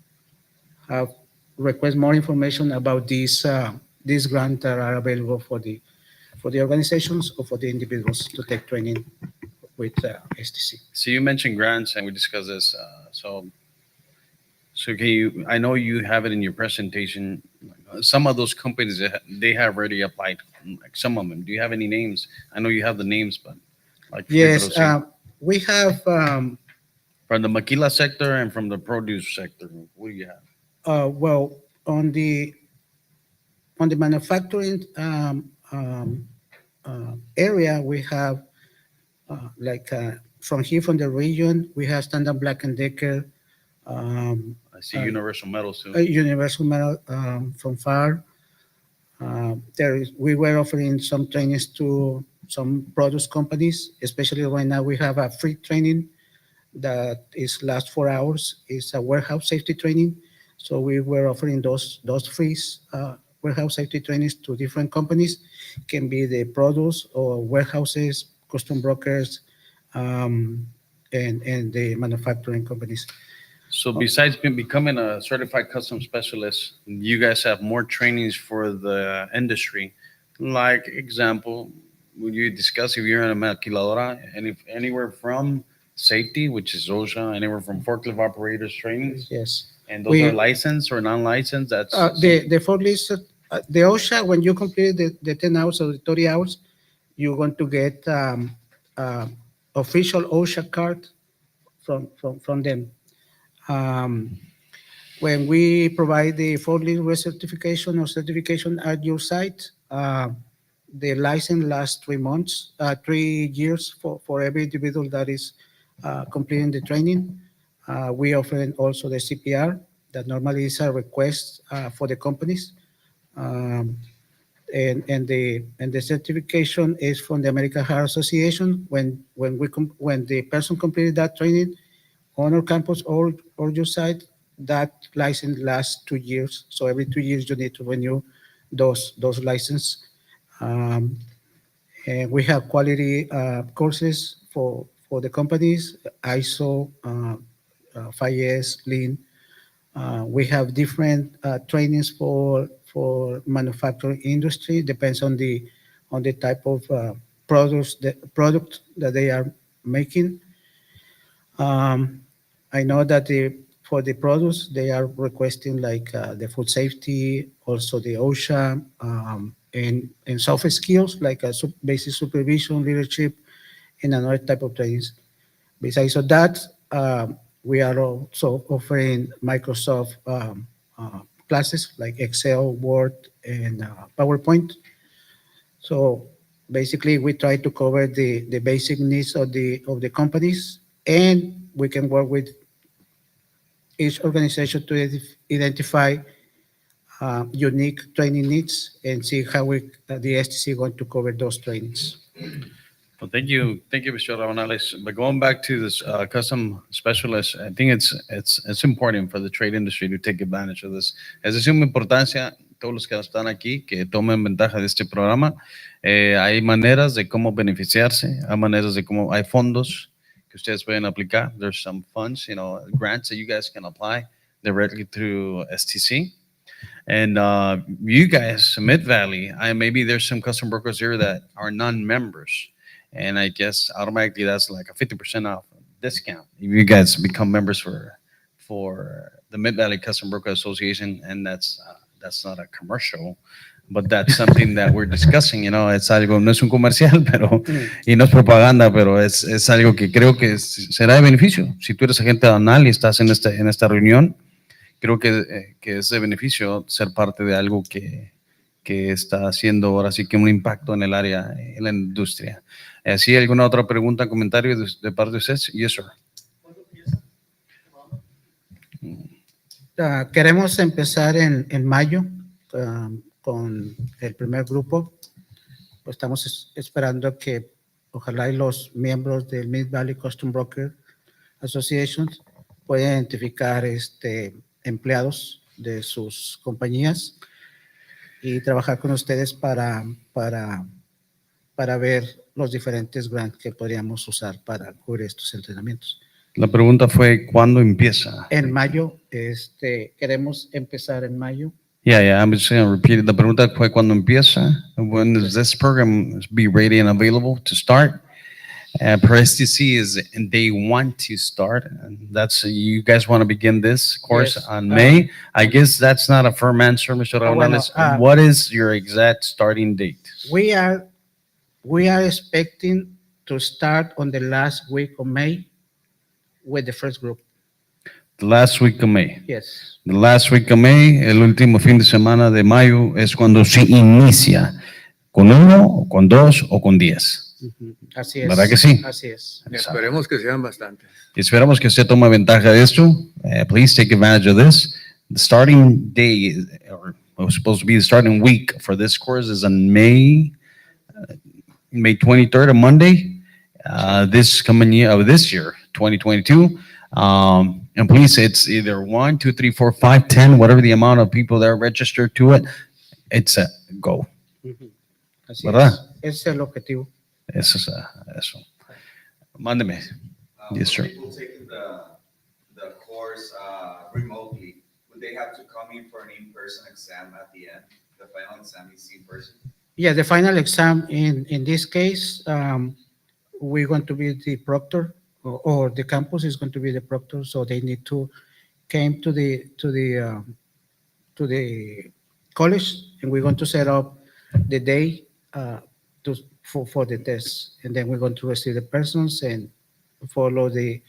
have request more information about these grants that are available for the organizations or for the individuals to take training with STC. So you mentioned grants, and we discussed this. So can you? I know you have it in your presentation. Some of those companies they have already applied. Like some of them. Do you have any names? I know you have the names, but like Yes, Pedro, we have from the maquila sector and from the produce sector. What do you have? well on the manufacturing area, we have like from here from the region, we have Standard Black and Decker, I see Universal Metals too. Universal Metal from FAR. We were offering some trainings to some produce companies, especially right now we have a free training that is last 4 hours. It's a warehouse safety training. So we were offering those free warehouse safety trainings to different companies. Can be the produce or warehouses, custom brokers, um, and the manufacturing companies. So besides becoming a certified custom specialist, you guys have more trainings for the industry. Like example, would you discuss if you're in a maquiladora, and if anywhere from safety, which is OSHA, anywhere from forklift operators trainings, Yes. and those We- are licensed or non-licensed? That's The forklift, the OSHA, when you complete the 10 hours or the 30 hours, you're going to get uh, official OSHA card from them. Um, when we provide the forklift recertification or certification at your site, the license lasts 3 months, 3 years for every individual that is completing the training. We offer also the CPR that normally is a request for the companies. Um, and the certification is from the American Heart Association. When the person completed that training on our campus or your site, that license lasts 2 years. So every 2 years you need to renew those license. Um, and we have quality courses for the companies, ISO, 5S, Lean. We have different trainings for manufacturing industry. Depends on the type of product that they are making. I know that for the products they are requesting like the food safety, also the OSHA, and soft skills like basic supervision, leadership, and another type of trainings. Besides of that, we are also offering Microsoft classes like Excel, Word, and PowerPoint. So basically, we try to cover the basic needs of the companies, and we can work with each organization to identify unique training needs and see how the STC going to cover those trainings. Well, thank you, Mr. Rabanales. But going back to this custom specialist, I think it's important for the trade industry to take advantage of this. Es de suma importancia todos los que están aquí que tomen ventaja de este programa. Hay maneras de cómo beneficiarse, hay maneras de cómo hay fondos que ustedes pueden aplicar. There's some funds, grants that you guys can apply directly through STC. And you guys, Mid Valley, maybe there's some custom brokers here that are non-members. And I guess automatically that's like a 50% off discount if you guys become members for the Mid Valley Custom Broker Association. And that's not a commercial, but that's something that we're discussing. Es algo, no es un comercial, pero y no es propaganda, pero es algo que creo que será de beneficio. Si tú eres agente aduanal y estás en esta reunión, creo que es de beneficio ser parte de algo que está haciendo ahora sí que un impacto en el área, en la industria. ¿Sí alguna otra pregunta, comentario de parte de ustedes? Yes, sir. Queremos empezar en mayo con el primer grupo. Pues estamos esperando que ojalá y los miembros del Mid Valley Custom Broker Association puedan identificar empleados de sus compañías y trabajar con ustedes para ver los diferentes grants que podríamos usar para cubrir estos entrenamientos. La pregunta fue, ¿cuándo empieza? En mayo, queremos empezar en mayo. Yeah, I'm just going to repeat it. La pregunta fue, ¿cuándo empieza? When does this program be ready and available to start? Per STC is day one to start. And that's, you guys want to begin this course Yes. on May? I guess that's not a firm answer, Mr. Rabanales. What is your exact starting date? We are expecting to start on the last week of May with the first group. The last week of May. Yes. The last week of May, el último fin de semana de mayo es cuando se inicia, con 1, con 2 o con 10. Así es. ¿Verdad que sí? Así es. Esperemos que sean bastantes. Esperamos que usted tome ventaja de esto. Please take advantage of this. The starting day, or was supposed to be the starting week for this course, is on May 23rd, a Monday, this coming year, of this year, 2022. And please, it's either 1, 2, 3, 4, 5, 10, whatever the amount of people that are registered to it, it's a go. Así ¿Verdad? es. Ese es el objetivo. Eso es eso. Mándeme. Yes, sir. People taking the course remotely, would they have to come in for an in-person exam at the end? The final exam is in person? Yeah, the final exam in this case, we're going to be the proctor, or the campus is going to be the proctor, so they need to came to the college, and we're going to set up the day for the test, and then we're going to receive the persons and follow the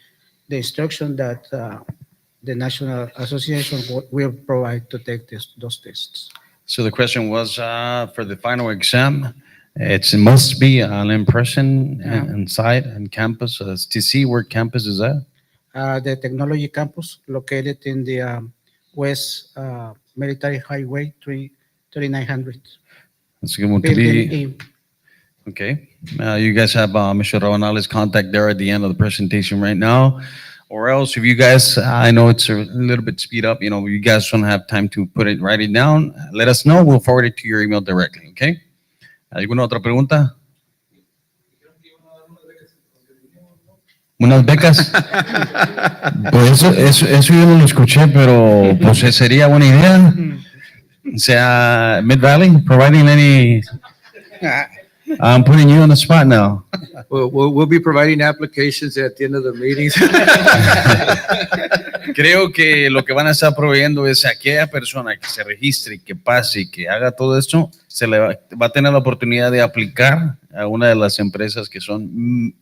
instruction that the National Association will provide to take those tests. So the question was for the final exam, it must be an in-person inside and campus. To see where campus is at? The technology campus located in the West Military Highway 3900. It's going to Building be, E. okay. You guys have Mr. Rabanales' contact there at the end of the presentation right now. Or else, if you guys, I know it's a little bit speed up, you guys don't have time to write it down, let us know. We'll forward it to your email directly, okay? ¿Alguna otra pregunta? ¿Unas becas? Pues eso yo no lo escuché, pero pues sería buena idea. Say, Mid Valley, providing any. I'm putting you on the spot now. We'll be providing applications at the end of the meetings. Creo que lo que van a estar proveyendo es a aquella persona que se registre, que pase y que haga todo esto, se le va a tener la oportunidad de aplicar a una de las empresas que son,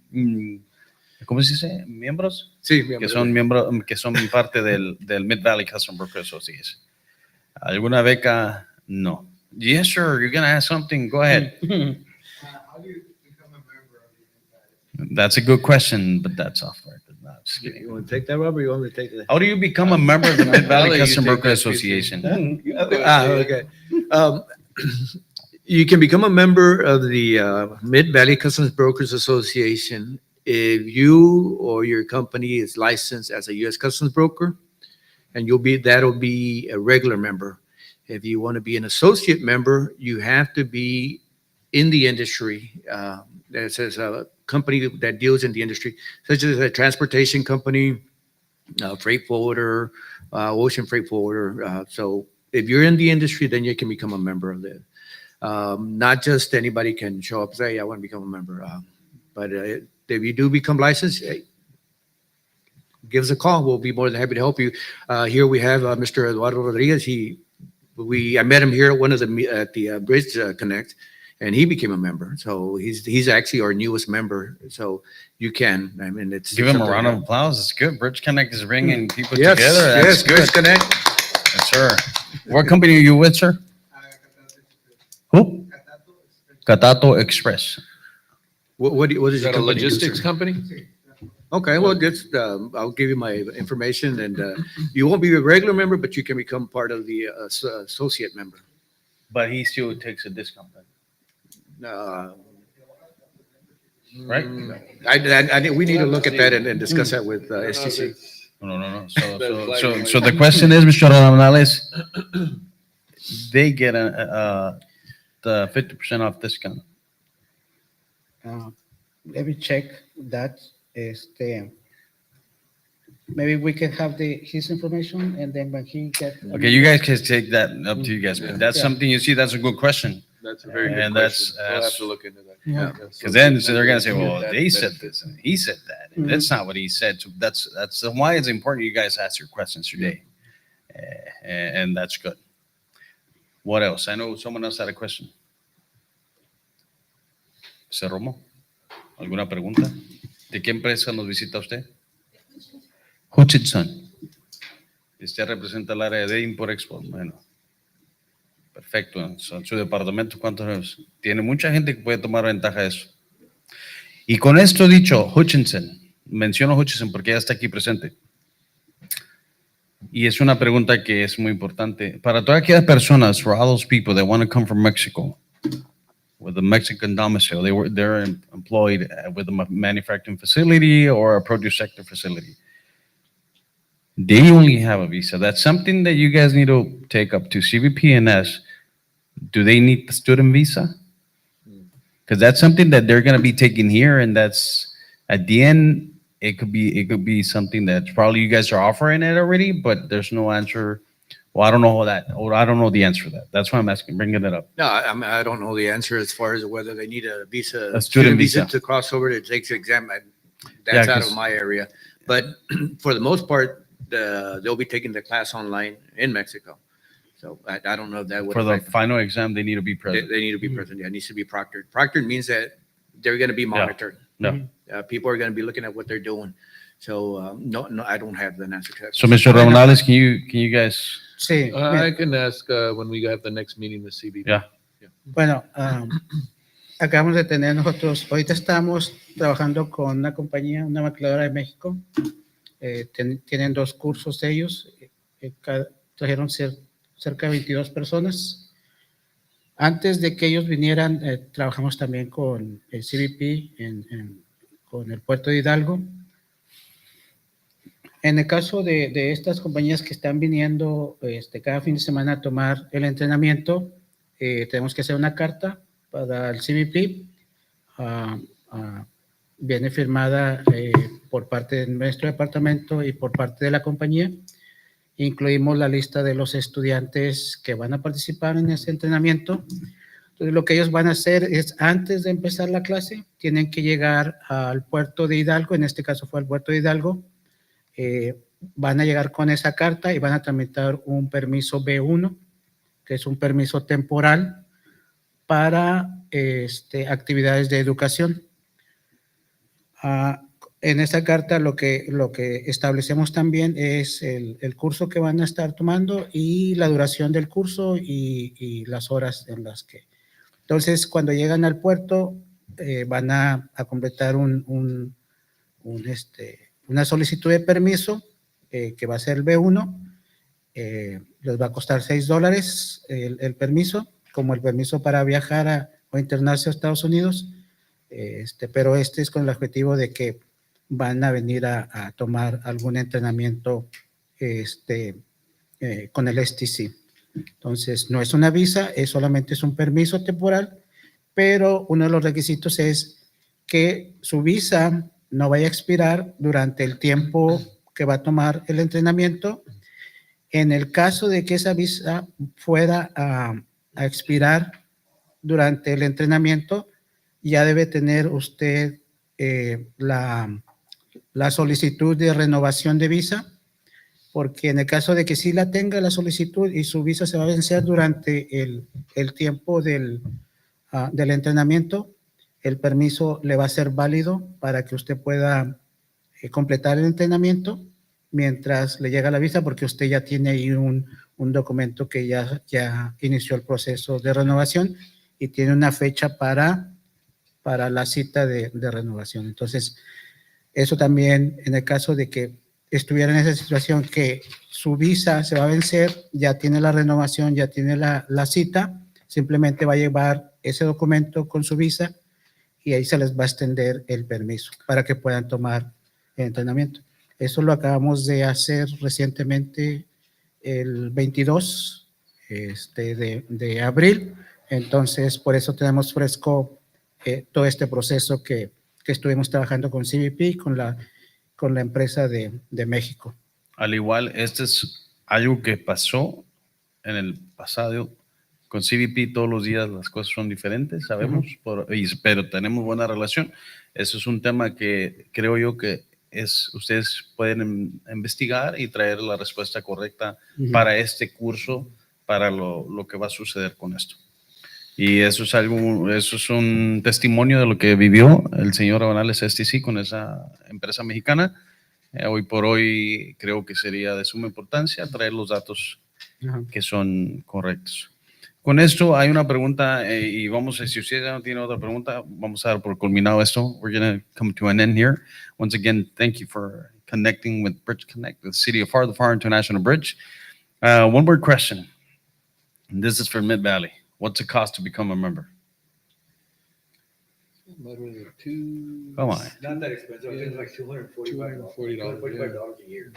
¿cómo se dice? ¿Miembros? Sí, Que son parte del Mid Valley Custom Broker Association. ¿Alguna beca? No. Yes, sir. You're going to ask something. Go ahead. How do you become a member of the Mid-Valley? That's a good question, but that's off record. No, just kidding. You want to take that, Robert? You want me to take that? How do you become a member of the Mid I'll Valley let you Custom take Broker that, PC. Association? Okay. You can become a member of the Mid-Valley Customs Brokers Association if you or your company is licensed as a U.S. Customs broker, and that'll be a regular member. If you want to be an associate member, you have to be in the industry. That says a company that deals in the industry, such as a transportation company, freight forwarder, ocean freight forwarder. So if you're in the industry, then you can become a member of it. Not just anybody can show up and say, I want to become a member. But if you do become licensed, give us a call. We'll be more than happy to help you. Here we have Mr. Eduardo Rodriguez. I met him here at one of at the BridgeConnect, and he became a member. So he's actually our newest member. So you can. I mean, it's Give him a something round of that- applause. It's good. BridgeConnect is bringing people Yes, together. That's yes, good. BridgeConnect. Yes, sir. What company are you with, sir? Who? Catato Express. What is Is your that a company do, logistics sir? company? Okay, well, just, I'll give you my information, and you won't be a regular member, but you can become part of the associate member. But he still takes a discount, Uh, right? we need to look at that and discuss that with STC. No. That's So the question is, Mr. Ramales, they get the 50% off discount. Let me check that. Maybe we can have his information, and then when he gets. Okay, you guys can take that up to you guys, but that's Yeah. something you see, that's a good question. That's a very good And question. that's- We'll have to look into that. Yeah. Because then so they're gonna say, well, That they said benefit. this and he said that, and that's not what he said. So that's why it's important you guys ask your questions today, and that's good. What else? I know someone else had a question. Mr. Romo, ¿alguna pregunta? ¿De qué empresa nos visita usted? Hutchinson. Usted representa el área de import-export. Bueno, perfecto. En su departamento, ¿cuántos? Tiene mucha gente que puede tomar ventaja de eso. Y con esto dicho, Hutchinson, menciono Hutchinson porque ya está aquí presente. Y es una pregunta que es muy importante. Para todas aquellas personas, for all those people that want to come from Mexico, with a Mexican domicile, they're employed with a manufacturing facility or a produce sector facility. They only have a visa. That's something that you guys need to take up to CBP&S. Do they need the student visa? Because that's something that they're going to be taking here, and that's at the end. It could be something that probably you guys are offering it already, but there's no answer. Well, I don't know I don't know the answer to that. That's why I'm asking, bringing it up. No, I don't know the answer as far as whether they need a visa, A student visa. to cross over to take the exam. Yeah, That's out 'cause- of my area. But for the most part, they'll be taking the class online in Mexico. So I don't know if that would For the affect them. final exam, they need to be They present. need to be present. Yeah, it needs to be proctored. Proctored means that they're going to be monitored. No. People are going to be looking at what they're doing. So no, I don't have the answer to that. So, Mr. Ramonales, can you guys? Sí, I can ask when we have the next meeting with CBP. Yeah. bueno, acabamos de tener nosotros, ahorita estamos trabajando con una compañía, una maquiladora de México. Tienen 2 cursos ellos. Trajeron cerca de 22 personas. Antes de que ellos vinieran, trabajamos también con el CBP con el puerto de Hidalgo. En el caso de estas compañías que están viniendo cada fin de semana a tomar el entrenamiento, tenemos que hacer una carta para el CBP. Viene firmada por parte de nuestro departamento y por parte de la compañía. incluimos la lista de los estudiantes que van a participar en ese entrenamiento. Entonces, lo que ellos van a hacer es, antes de empezar la clase, tienen que llegar al puerto de Hidalgo, en este caso fue al puerto de Hidalgo, van a llegar con esa carta y van a tramitar un permiso B1, que es un permiso temporal para actividades de educación. En esta carta lo que establecemos también es el curso que van a estar tomando y la duración del curso y las horas en las que. Entonces, cuando llegan al puerto, van a completar una solicitud de permiso que va a ser el B1. Les va a costar $6 el permiso, como el permiso para viajar o internarse a Estados Unidos. Pero es con el objetivo de que van a venir a tomar algún entrenamiento con el STC. Entonces, no es una visa, solamente es un permiso temporal, pero uno de los requisitos es que su visa no vaya a expirar durante el tiempo que va a tomar el entrenamiento. En el caso de que esa visa fuera a expirar durante el entrenamiento, ya debe tener usted la solicitud de renovación de visa, porque en el caso de que sí la tenga la solicitud y su visa se va a vencer durante el tiempo del entrenamiento, el permiso le va a ser válido para que usted pueda completar el entrenamiento mientras le llega la visa, porque usted ya tiene ahí un documento que ya inició el proceso de renovación y tiene una fecha para la cita de renovación. Entonces, eso también, en el caso de que estuviera en esa situación que su visa se va a vencer, ya tiene la renovación, ya tiene la cita, simplemente va a llevar ese documento con su visa y ahí se les va a extender el permiso para que puedan tomar el entrenamiento. Eso lo acabamos de hacer recientemente el 22 de abril, entonces por eso tenemos fresco todo este proceso que estuvimos trabajando con CBP, con la empresa de México. Al igual, este es algo que pasó en el pasado. Con CBP todos los días las cosas son diferentes, sabemos, pero tenemos buena relación. Eso es un tema que creo yo que ustedes pueden investigar y traer la respuesta correcta para este curso, para lo que va a suceder con esto. Y eso es un testimonio de lo que vivió el señor Rabanales STC con esa empresa mexicana. Hoy por hoy creo que sería de suma importancia traer los datos que son correctos. Con esto hay una pregunta y si usted ya no tiene otra pregunta, vamos a dar por culminado esto. We're going to come to an end here. Once again, thank you for connecting with BridgeConnect, the City of FAR, the FAR International Bridge. One more question. This is for Mid-Valley. What's the cost to become a member? Come on. Not that expensive. It's like $245 a year.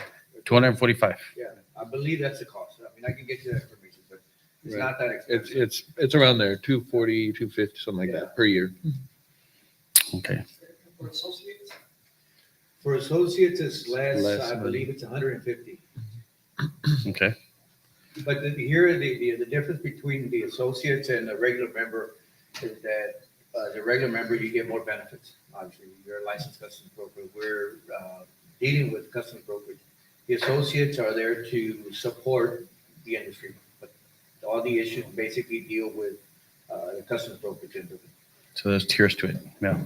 $245. Yeah, I believe that's the cost. I mean, I can get you that information, but it's not that expensive. It's around there, 240, 250, something like that per year. Okay. For associates, For associates, it's less. Less I money. believe it's 150. Okay. But here, the difference between the associates and the regular member is that the regular member, you get more benefits. Obviously, you're a licensed customs broker. We're dealing with customs brokerage. The associates are there to support the industry, but all the issues basically deal with the customs brokerage end of it. So there's tiers to it. Yeah.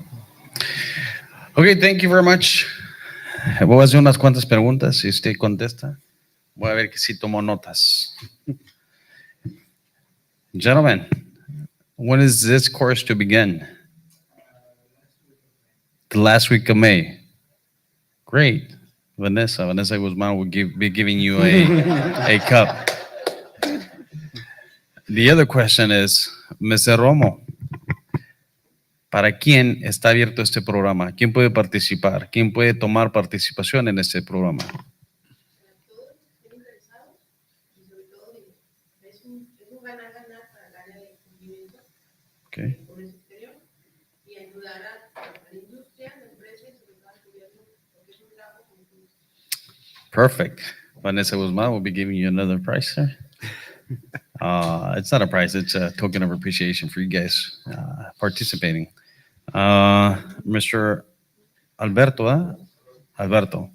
Okay, thank you very much. Voy a hacer unas cuantas preguntas. Si usted contesta, voy a ver que sí tomó notas. Gentlemen, when is this course to begin? The last week of May. Great. Vanessa Guzman will be giving you a cup. The other question is, Mr. Romo, ¿para quién está abierto este programa? ¿Quién puede participar? ¿Quién puede tomar participación en este programa? Todos estén interesados y sobre todo es un ganar-ganar para el área de cumplimiento Okay. del comercio exterior y ayudar a la industria, a la empresa y sobre todo al gobierno, porque es un trabajo conjunto. Perfect. Vanessa Guzman will be giving you another prize, sir. It's not a prize, it's a token of appreciation for you guys participating. Mr. Alberto, ¿eh? Alberto,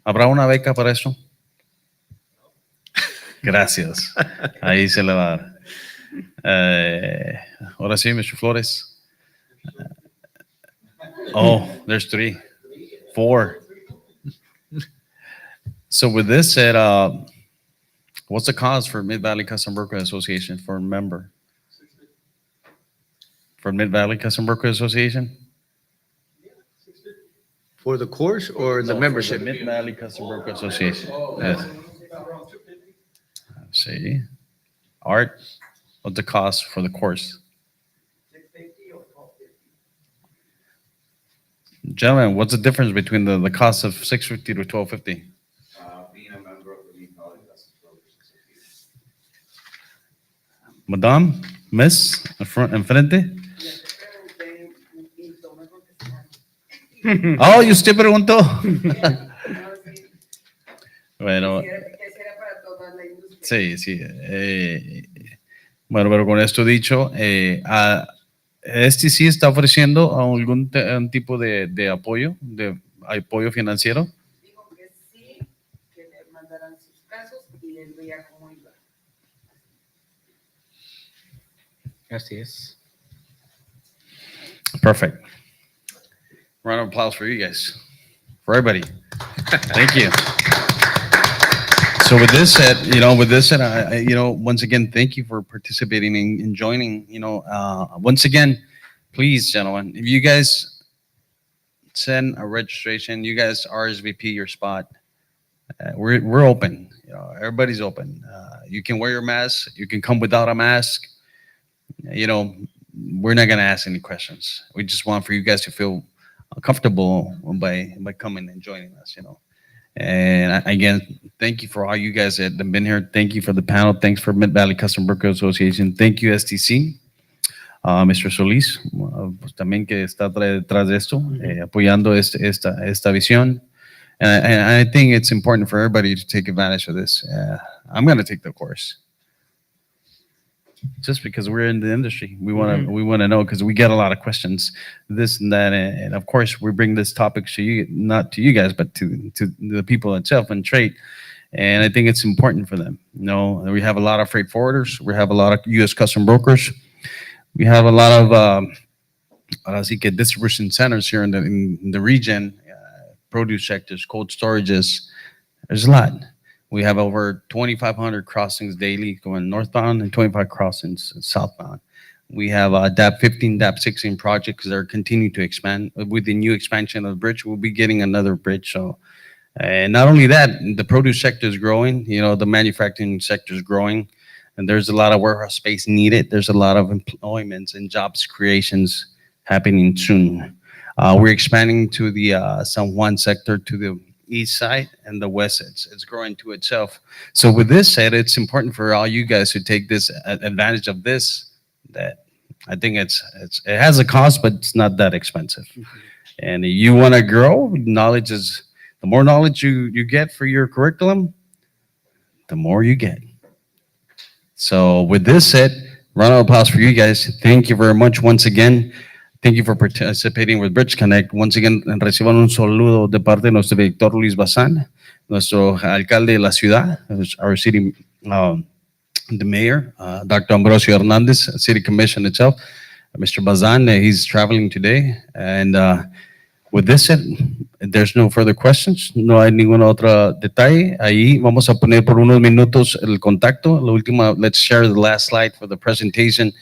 ¿habrá una beca para eso? Gracias. Ahí se le va a dar. Ahora sí, Mr. Flores. Oh, there's 3, 4. So with this said, what's the cause for Mid-Valley Custom Broker Association for a member? For Mid-Valley Custom Broker Association? For the course or the No, for membership? the Mid-Valley Custom Broker Association. Yes. See, Art, what's the cost for the course? Gentlemen, what's the difference between the cost of $650 to $1250? Being a member of the Mid-Valley Custom Brokers Association. Madame, Miss, enfrente. Oh, y usted preguntó. Bueno, sí, sí. Bueno, pero con esto dicho, este sí está ofreciendo algún un tipo de apoyo financiero. Dijo que sí, que le mandaran sus casos y él veía cómo iba. Así es. Perfect. Round of applause for you guys, for everybody. Thank you. So with this said, once again, thank you for participating and joining. Once again, please, gentlemen, if you guys send a registration, you guys RSVP your spot. We're open. Everybody's open. You can wear your mask. You can come without a mask. We're not gonna ask any questions. We just want for you guys to feel comfortable by coming and joining us. And again, thank you for all you guys that have been here. Thank you for the panel. Thanks for Mid-Valley Custom Broker Association. Thank you, STC. Mr. Solís, pues también que está detrás de esto, apoyando esta visión. And I think it's important for everybody to take advantage of this. I'm going to take the course. Just because we're in the industry, we want to know, because we get a lot of questions, this and that, and of course we bring this topic to you, not to you guys, but to the people itself and trade. And I think it's important for them. We have a lot of freight forwarders, we have a lot of U.S. custom brokers, we have a lot of distribution centers here in the region, produce sectors, cold storages. There's a lot. We have over 2,500 crossings daily going northbound and 25 crossings southbound. We have DAP 15, DAP 16 projects that are continuing to expand. With the new expansion of the bridge, we'll be getting another bridge. So, and not only that, the produce sector is growing. The manufacturing sector is growing, and there's a lot of warehouse space needed. There's a lot of employments and jobs creations happening soon. We're expanding to the San Juan sector, to the east side and the west side. It's growing to itself. So with this said, it's important for all you guys to take this advantage of this. That I think it has a cost, but it's not that expensive. And you want to grow, knowledge is, the more knowledge you get for your curriculum, the more you get. So with this said, round of applause for you guys. Thank you very much once again. Thank you for participating with BridgeConnect. Once again, reciban un saludo de parte de nuestro director Luis Bazán, nuestro alcalde de la ciudad, our city, the mayor, Dr. Ambrosio Hernandez, city commission itself, Mr. Bazán, he's traveling today. And with this said, there's no further questions. No hay ningún otro detalle. Ahí vamos a poner por unos minutos el contacto. La última, let's share the last slide for the presentation.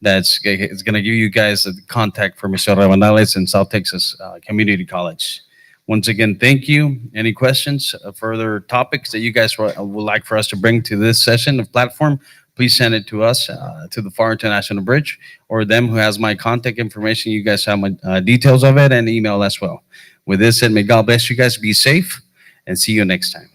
It's going to give you guys the contact for Mr. Rabanales in South Texas Community College. Once again, thank you. Any questions, further topics that you guys would like for us to bring to this session of platform, please send it to us, to the FAR International Bridge, or them who has my contact information. You guys have my details of it and email as well. With this said, may God bless you guys. Be safe and see you next time.